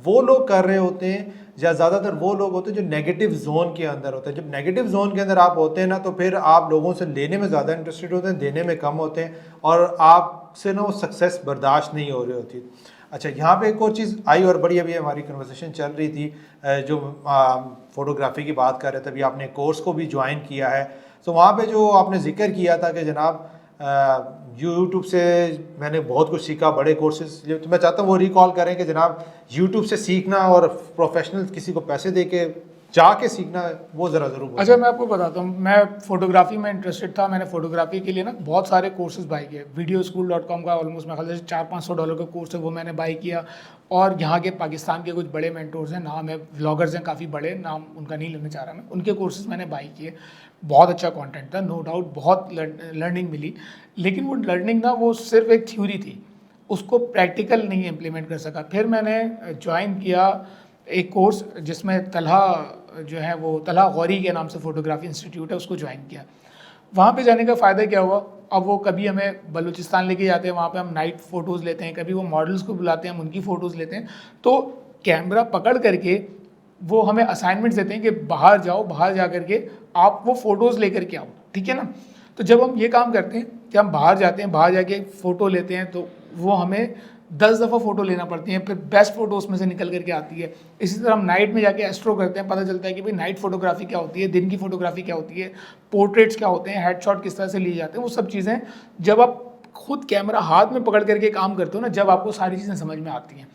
Speaker 2: वो लोग कर रहे होते हैं, या ज़्यादातर वो लोग होते हैं जो नेगेटिव जोन के अंदर होते हैं। जब नेगेटिव जोन के अंदर आप होते हैं ना, तो फिर आप लोगों से लेने में ज़्यादा इंटरेस्टेड होते हैं, देने में कम होते हैं, और आपसे ना वो सक्सेस बर्दाश्त नहीं हो रही होती। अच्छा, यहाँ पे एक और चीज़ आई, और बड़ी अभी हमारी कन्वर्सेशन चल रही थी, जो फ़ोटोग्राफी की बात कर रहे थे, अभी आपने कोर्स को भी ज्वाइन किया है, तो वहाँ पे जो आपने जिक्र किया था कि जनाब यूट्यूब से मैंने बहुत कुछ सीखा, बड़े कोर्सेज, तो मैं चाहता हूँ वो रिकॉल करें कि जनाब यूट्यूब से सीखना और प्रोफेशनल किसी को पैसे दे के जाके सीखना, वो ज़रा ज़रूर।
Speaker 1: अच्छा, मैं आपको बताता हूँ, मैं फोटोग्राफी में इंटरेस्टेड था, मैंने फोटोग्राफी के लिए ना बहुत सारे कोर्सेज बाई किए। videoschool.com का ऑलमोस्ट मेरे ख्याल से $400-500 का कोर्स है, वो मैंने बाई किया। और यहाँ के पाकिस्तान के कुछ बड़े मेंटोर्स हैं, नाम है, व्लॉगर्स हैं काफ़ी बड़े, नाम उनका नहीं लेना चाह रहा मैं, उनके कोर्सेज मैंने बाई किए। बहुत अच्छा कंटेंट था, नो डाउट, बहुत लर्निंग मिली, लेकिन वो लर्निंग ना वो सिर्फ एक थ्योरी थी, उसको प्रैक्टिकल नहीं इम्प्लीमेंट कर सका। फिर मैंने ज्वाइन किया एक कोर्स जिसमें तलहा जो है, वो तलहा गौरी के नाम से फोटोग्राफी इंस्टीट्यूट है, उसको ज्वाइन किया। वहाँ पे जाने का फ़ायदा क्या हुआ, अब वो कभी हमें बलूचिस्तान लेके जाते हैं, वहाँ पे हम नाइट फ़ोटोज़ लेते हैं, कभी वो मॉडल्स को बुलाते हैं, हम उनकी फ़ोटोज़ लेते हैं। तो कैमरा पकड़ करके वो हमें असाइनमेंट्स देते हैं कि बाहर जाओ, बाहर जा करके आप वो फ़ोटोज़ लेकर के आओ, ठीक है ना। तो जब हम ये काम करते हैं कि हम बाहर जाते हैं, बाहर जाके फ़ोटो लेते हैं, तो वो हमें 10 दफ़ा फ़ोटो लेना पड़ती है, फिर बेस्ट फ़ोटो उसमें से निकल करके आती है। इसी तरह हम नाइट में जाके एस्ट्रो करते हैं, पता चलता है कि भाई नाइट फ़ोटोग्राफी क्या होती है, दिन की फ़ोटोग्राफी क्या होती है, पोर्ट्रेट्स क्या होते हैं, हेडशॉट किस तरह से लिए जाते हैं, वो सब चीज़ें जब आप खुद कैमरा हाथ में पकड़ करके काम करते हो ना, जब आपको सारी चीज़ें समझ में आती हैं।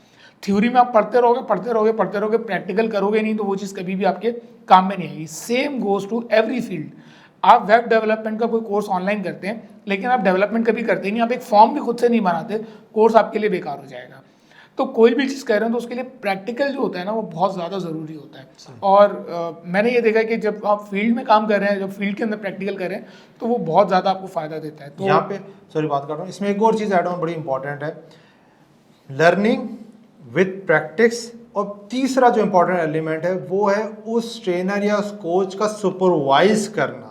Speaker 1: थ्योरी में आप पढ़ते रहोगे, प्रैक्टिकल करोगे नहीं तो वो चीज़ कभी भी आपके काम में नहीं आएगी। Same goes to every field. आप वेब डेवलपमेंट का कोई कोर्स ऑनलाइन करते हैं, लेकिन आप डेवलपमेंट कभी करते ही नहीं, आप एक फॉर्म भी खुद से नहीं बनाते, कोर्स आपके लिए बेकार हो जाएगा। तो कोई भी चीज़ कर रहे हैं तो उसके लिए प्रैक्टिकल जो होता है ना, वो बहुत ज़्यादा ज़रूरी होता है। और मैंने ये देखा कि जब आप फील्ड में काम कर रहे हैं, जब फील्ड के अंदर प्रैक्टिकल कर रहे हैं, तो वो बहुत ज़्यादा आपको फ़ायदा देता है। तो
Speaker 2: यहाँ पे सॉरी बात कर रहा हूँ, इसमें एक और चीज़ ऐड ऑन बड़ी इंपॉर्टेंट है, लर्निंग विद प्रैक्टिस। और तीसरा जो इम्पोर्टेंट एलिमेंट है वो है उस ट्रेनर या उस कोच का सुपरवाइज करना।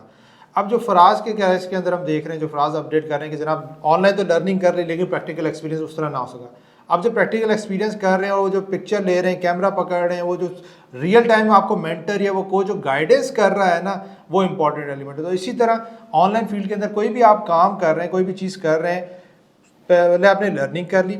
Speaker 2: अब जो फराज के केस के अंदर हम देख रहे हैं, जो फराज अपडेट कर रहे हैं कि जनाब ऑनलाइन तो लर्निंग कर रही है लेकिन प्रैक्टिकल एक्सपीरियंस उस तरह ना हो सका। आप जब प्रैक्टिकल एक्सपीरियंस कर रहे हैं और वो जो पिक्चर ले रहे हैं, कैमरा पकड़ रहे हैं, वो जो रियल टाइम में आपको मेंटर या वो कोच जो गाइडेंस कर रहा है ना, वो इंपॉर्टेंट एलिमेंट है। तो इसी तरह ऑनलाइन फील्ड के अंदर कोई भी आप काम कर रहे हैं, कोई भी चीज़ कर रहे हैं, पहले आपने लर्निंग कर ली,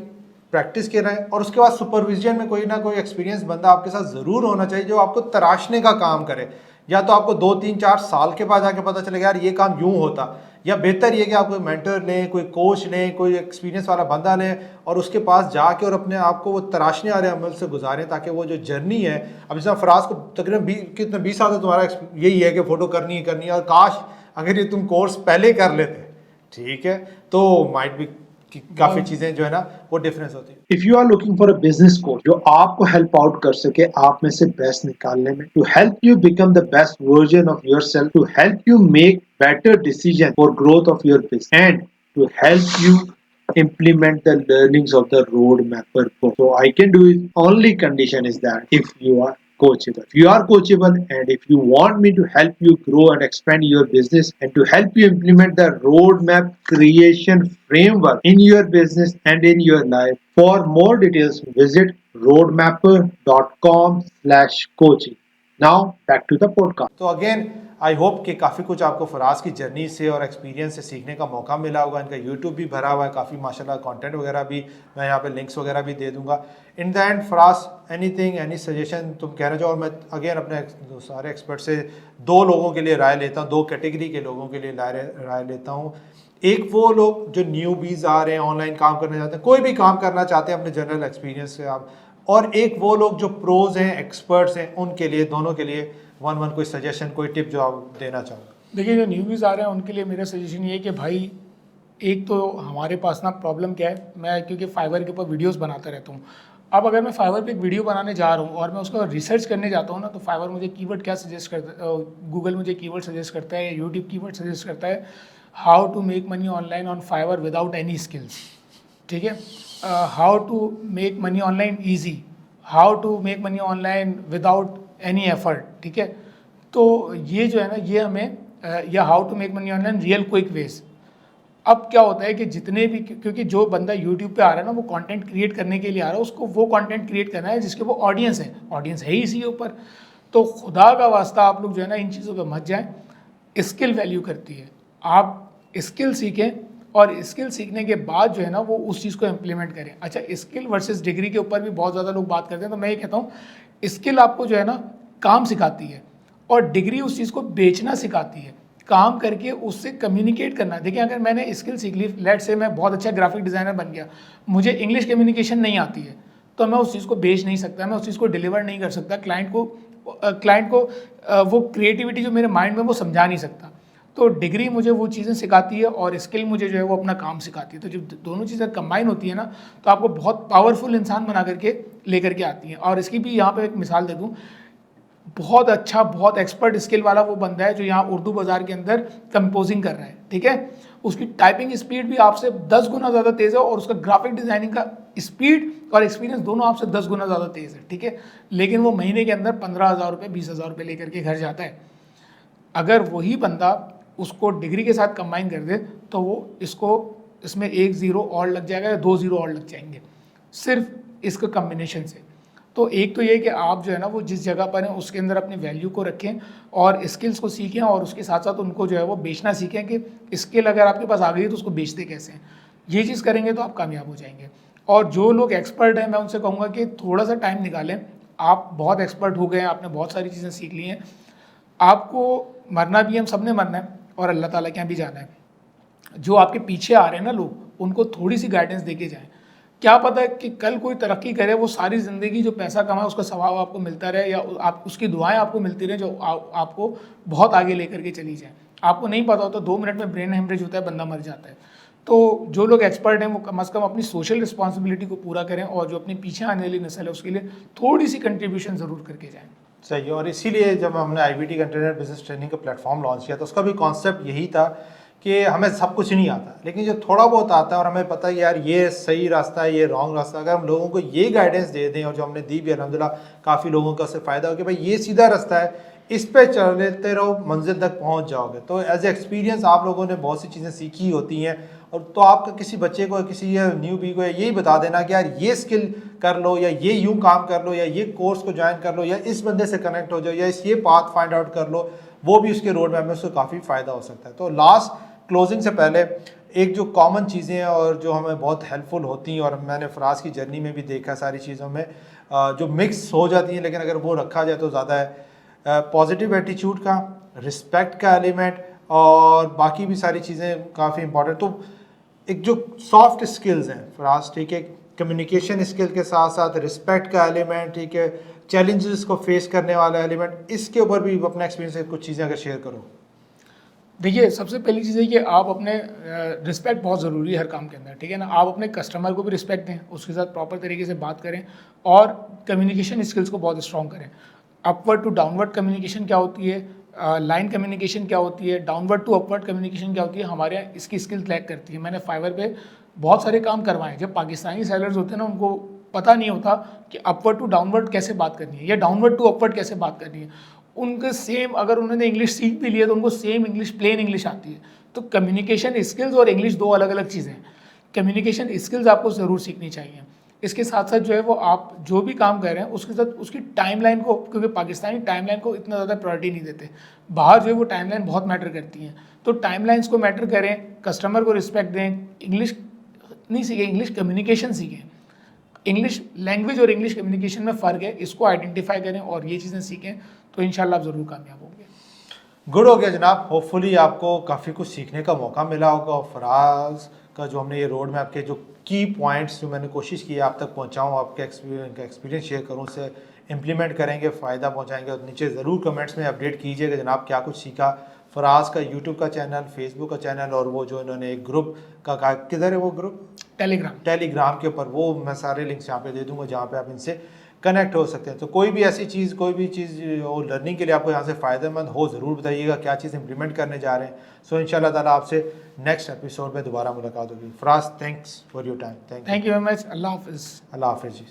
Speaker 2: प्रैक्टिस कर रहे हैं, और उसके बाद सुपरविजन में कोई ना कोई एक्सपीरियंस बंदा आपके साथ ज़रूर होना चाहिए जो आपको तराशने का काम करे। या तो आपको 2-3-4 साल के बाद जाके पता चलेगा यार ये काम यूँ होता, या बेहतर ये कि आप कोई मेंटर लें, कोई कोच लें, कोई एक्सपीरियंस वाला बंदा लें और उसके पास जाके और अपने आप को वो तराशने वाले अमल से गुजारें, ताकि वो जो जर्नी है, अब जैसे फराज को तकरीबन कितने 20 साल से तुम्हारा यही है कि फ़ोटो करनी है, और काश अगर ये तुम कोर्स पहले कर लेते, ठीक है, तो माइट भी काफ़ी चीज़ें जो है ना वो डिफरेंस होती है।
Speaker 3: If you are looking for a business coach जो आपको हेल्प आउट कर सके आप में से बेस्ट निकालने में, to help you become the best version of yourself, to help you make better decision for growth of your business, and to help you implement the learnings of the roadmapper course. So I can do it. Only condition is that if you are coachable. If you are coachable and if you want me to help you grow and expand your business and to help you implement the roadmap creation framework in your business and in your life, for more details visit roadmapper.com/coaching. Now back to the podcast.
Speaker 2: तो again I hope कि काफ़ी कुछ आपको फराज की journey से और experience से सीखने का मौका मिला होगा। इनका यूट्यूब भी भरा हुआ है, काफ़ी माशाल्लाह कंटेंट वगैरह भी, मैं यहाँ पे लिंक्स वगैरह भी दे दूंगा। In the end Faraz, anything, any suggestion तुम कहना चाहो? और मैं अगेन अपने सारे एक्सपर्ट से 2 लोगों के लिए राय लेता हूँ, 2 कैटेगरी के लोगों के लिए राय लेता हूँ। एक वो लोग जो न्यूबीज आ रहे हैं, ऑनलाइन काम करना चाहते हैं, कोई भी काम करना चाहते हैं अपने जनरल एक्सपीरियंस से आप, और एक वो लोग जो प्रोज हैं, एक्सपर्ट्स हैं, उनके लिए, दोनों के लिए वन कोई सजेशन, कोई टिप जो आप देना चाहोगे?
Speaker 1: देखिए, जो न्यूबीज़ आ रहे हैं उनके लिए मेरा सजेशन ये है कि भाई, एक तो हमारे पास ना प्रॉब्लम क्या है, मैं क्योंकि फाइवर के ऊपर वीडियोस बनाता रहता हूँ। अब अगर मैं फाइवर पे एक वीडियो बनाने जा रहा हूँ और मैं उसका रिसर्च करने जाता हूँ ना, तो फाइवर मुझे कीवर्ड क्या सजेस्ट करता है, गूगल मुझे कीवर्ड सजेस्ट करता है, यूट्यूब कीवर्ड सजेस्ट करता है, how to make money online on Fiverr without any skills. ठीक है, how to make money online easy, how to make money online without any effort. ठीक है, तो ये जो है ना, ये हमें या how to make money online real quick ways. अब क्या होता है कि जितने भी, क्योंकि जो बंदा यूट्यूब पे आ रहा है ना, वो कंटेंट क्रिएट करने के लिए आ रहा है, उसको वो कंटेंट क्रिएट करना है जिसके वो ऑडियंस है ही इसी के ऊपर। तो खुदा का वास्ता आप लोग जो है ना, इन चीज़ों पे मत जाएं। स्किल वैल्यू करती है, आप स्किल सीखें और स्किल सीखने के बाद जो है ना, वो उस चीज़ को इम्प्लीमेंट करें। अच्छा, स्किल वर्सेस डिग्री के ऊपर भी बहुत ज़्यादा लोग बात करते हैं, तो मैं ये कहता हूँ, स्किल आपको जो है ना काम सिखाती है और डिग्री उस चीज़ को बेचना सिखाती है, काम करके उससे कम्युनिकेट करना। देखिए, अगर मैंने स्किल सीख ली, लेट से मैं बहुत अच्छा ग्राफिक डिज़ाइनर बन गया, मुझे इंग्लिश कम्युनिकेशन नहीं आती है, तो मैं उस चीज़ को बेच नहीं सकता, मैं उस चीज़ को डिलीवर नहीं कर सकता क्लाइंट को वो क्रिएटिविटी जो मेरे माइंड में, वो समझा नहीं सकता। तो डिग्री मुझे वो चीज़ें सिखाती है और स्किल मुझे जो है वो अपना काम सिखाती है। तो जब दोनों चीज़ें कंबाइन होती है ना, तो आपको बहुत पावरफुल इंसान बना करके लेकर के आती हैं। और इसकी भी यहाँ पे एक मिसाल दे दूँ, बहुत अच्छा, बहुत एक्सपर्ट स्किल वाला वो बंदा है जो यहाँ उर्दू बाज़ार के अंदर कंपोजिंग कर रहा है। ठीक है, उसकी टाइपिंग स्पीड भी आपसे 10 गुना ज़्यादा तेज़ है और उसका ग्राफिक डिज़ाइनिंग का स्पीड और एक्सपीरियंस दोनों आपसे 10 गुना ज़्यादा तेज़ है। ठीक है, लेकिन वो महीने के अंदर 15,000 रुपये, 20,000 रुपये लेकर के घर जाता है। अगर वही बंदा उसको डिग्री के साथ कंबाइन कर दे, तो वो इसमें 1 ज़ीरो और लग जाएगा या 2 ज़ीरो और लग जाएंगे, सिर्फ इसका कम्बिनेशन से। तो एक तो ये कि आप जो है ना, वो जिस जगह पर हैं उसके अंदर अपनी वैल्यू को रखें और स्किल्स को सीखें, और उसके साथ साथ उनको जो है वो बेचना सीखें कि स्किल अगर आपके पास आ गई है तो उसको बेचते कैसे हैं। ये चीज़ करेंगे तो आप कामयाब हो जाएंगे। और जो लोग एक्सपर्ट हैं, मैं उनसे कहूँगा कि थोड़ा सा टाइम निकालें। आप बहुत एक्सपर्ट हो गए हैं, आपने बहुत सारी चीज़ें सीख ली हैं, आपको मरना भी, हम सब ने मरना है और अल्लाह ताला के यहाँ भी जाना है। जो आपके पीछे आ रहे हैं ना लोग, उनको थोड़ी सी गाइडेंस दे के जाएँ। क्या पता है कि कल कोई तरक्की करे, वो सारी ज़िंदगी जो पैसा कमाए उसका सवाब आपको मिलता रहे, या आप उसकी दुआएं आपको मिलती रहे, जो आपको बहुत आगे लेकर के चली जाए। आपको नहीं पता होता, 2 मिनट में ब्रेन हेमरेज होता है, बंदा मर जाता है। तो जो लोग एक्सपर्ट हैं, वो कम से कम अपनी सोशल रिस्पॉन्सिबिलिटी को पूरा करें और जो अपनी पीछे आने वाली नस्ल है उसके लिए थोड़ी सी कंट्रीब्यूशन ज़रूर करके जाएँ।
Speaker 2: सही है, और इसीलिए जब हमने IBT का इंटरनेट बिजनेस ट्रेनिंग का प्लेटफॉर्म लॉन्च किया, तो उसका भी कॉन्सेप्ट यही था कि हमें सब कुछ नहीं आता, लेकिन जो थोड़ा बहुत आता है और हमें पता है यार ये सही रास्ता है, ये रॉन्ग रास्ता है, अगर हम लोगों को ये गाइडेंस दे दें, और जो हमने दी भी अल्हम्दुलिल्लाह काफ़ी लोगों का उससे फ़ायदा हो कि भाई ये सीधा रास्ता है, इस पे चलते रहो, मंजिल तक पहुंच जाओगे। तो एज ए एक्सपीरियंस आप लोगों ने बहुत सी चीज़ें सीखी होती हैं, और तो आपका किसी बच्चे को, किसी न्यू बी को यही बता देना कि यार ये स्किल कर लो, या ये यूं काम कर लो, या ये कोर्स को ज्वाइन कर लो, या इस बंदे से कनेक्ट हो जाओ, या इस ये पाथ फाइंड आउट कर लो, वो भी उसके रोड मैप में उसको काफ़ी फ़ायदा हो सकता है। तो लास्ट क्लोजिंग से पहले एक जो कॉमन चीज़ें हैं और जो हमें बहुत हेल्पफुल होती हैं, और मैंने फराज की जर्नी में भी देखा सारी चीज़ों में जो मिक्स हो जाती हैं, लेकिन अगर वो रखा जाए तो ज़्यादा है, पॉजिटिव एटीट्यूड का, रिस्पेक्ट का एलिमेंट, और बाकी भी सारी चीज़ें काफ़ी इंपॉर्टेंट। तो एक जो सॉफ्ट स्किल्स हैं फराज, ठीक है, कम्युनिकेशन स्किल के साथ साथ रिस्पेक्ट का एलिमेंट, ठीक है, चैलेंजेस को फेस करने वाला एलिमेंट, इसके ऊपर भी अपना एक्सपीरियंस से कुछ चीज़ें अगर शेयर करो।
Speaker 1: देखिए, सबसे पहली चीज़ है कि आप अपने रिस्पेक्ट बहुत ज़रूरी है हर काम के अंदर, ठीक है ना। आप अपने कस्टमर को भी रिस्पेक्ट दें, उसके साथ प्रॉपर तरीके से बात करें, और कम्युनिकेशन स्किल्स को बहुत स्ट्रॉन्ग करें। अपवर्ड टू डाउनवर्ड कम्युनिकेशन क्या होती है, लाइन कम्युनिकेशन क्या होती है, डाउनवर्ड टू अपवर्ड कम्युनिकेशन क्या होती है, हमारे यहाँ इसकी स्किल्स लैक करती है। मैंने फाइवर पे बहुत सारे काम करवाए। जब पाकिस्तानी सेलर्स होते हैं ना, उनको पता नहीं होता कि अपवर्ड टू डाउनवर्ड कैसे बात करनी है, या डाउनवर्ड टू अपवर्ड कैसे बात करनी है। उनके सेम, अगर उन्होंने इंग्लिश सीख भी लिया तो उनको सेम इंग्लिश, प्लेन इंग्लिश आती है। तो कम्युनिकेशन स्किल्स और इंग्लिश दो अलग अलग चीज़ें हैं। कम्युनिकेशन स्किल्स आपको ज़रूर सीखनी चाहिए। इसके साथ साथ जो है वो आप जो भी काम कर रहे हैं उसके साथ उसकी टाइमलाइन को, क्योंकि पाकिस्तानी टाइमलाइन को इतना ज़्यादा प्रायोरिटी नहीं देते, बाहर जो है वो टाइमलाइन बहुत मैटर करती हैं। तो टाइमलाइंस को मैटर करें, कस्टमर को रिस्पेक्ट दें, इंग्लिश नहीं सीखें, इंग्लिश कम्युनिकेशन सीखें। इंग्लिश लैंग्वेज और इंग्लिश कम्युनिकेशन में फ़र्क है, इसको आइडेंटिफाई करें और ये चीज़ें सीखें, तो इंशाल्लाह आप ज़रूर कामयाब होंगे।
Speaker 2: गुड हो गया जनाब, होपफुली आपको काफ़ी कुछ सीखने का मौका मिला होगा। और फराज का जो हमने ये रोड मैप के जो की पॉइंट्स जो मैंने कोशिश की आप तक पहुंचाऊं, आपके एक्सपीरियंस शेयर करूं, उससे इम्प्लीमेंट करेंगे, फ़ायदा पहुंचाएंगे। और नीचे ज़रूर कमेंट्स में अपडेट कीजिएगा जनाब क्या कुछ सीखा। फराज का यूट्यूब का चैनल, फेसबुक का चैनल, और वो जो इन्होंने एक ग्रुप का कहा, किधर है वो ग्रुप? टेलीग्राम के ऊपर, वो मैं सारे लिंक्स यहाँ पे दे दूंगा जहाँ पे आप इनसे कनेक्ट हो सकते हैं। तो कोई भी ऐसी चीज़, कोई भी चीज़ हो लर्निंग के लिए आपको यहाँ से फ़ायदेमंद हो, ज़रूर बताइएगा क्या चीज़ इंप्लीमेंट करने जा रहे हैं। सो इंशाल्लाह ताला आपसे नेक्स्ट एपिसोड में दोबारा मुलाकात होगी। Faraz, thanks for your time.
Speaker 1: Thank you very much. अल्लाह हाफिज़।
Speaker 2: अल्लाह हाफिज़ जी।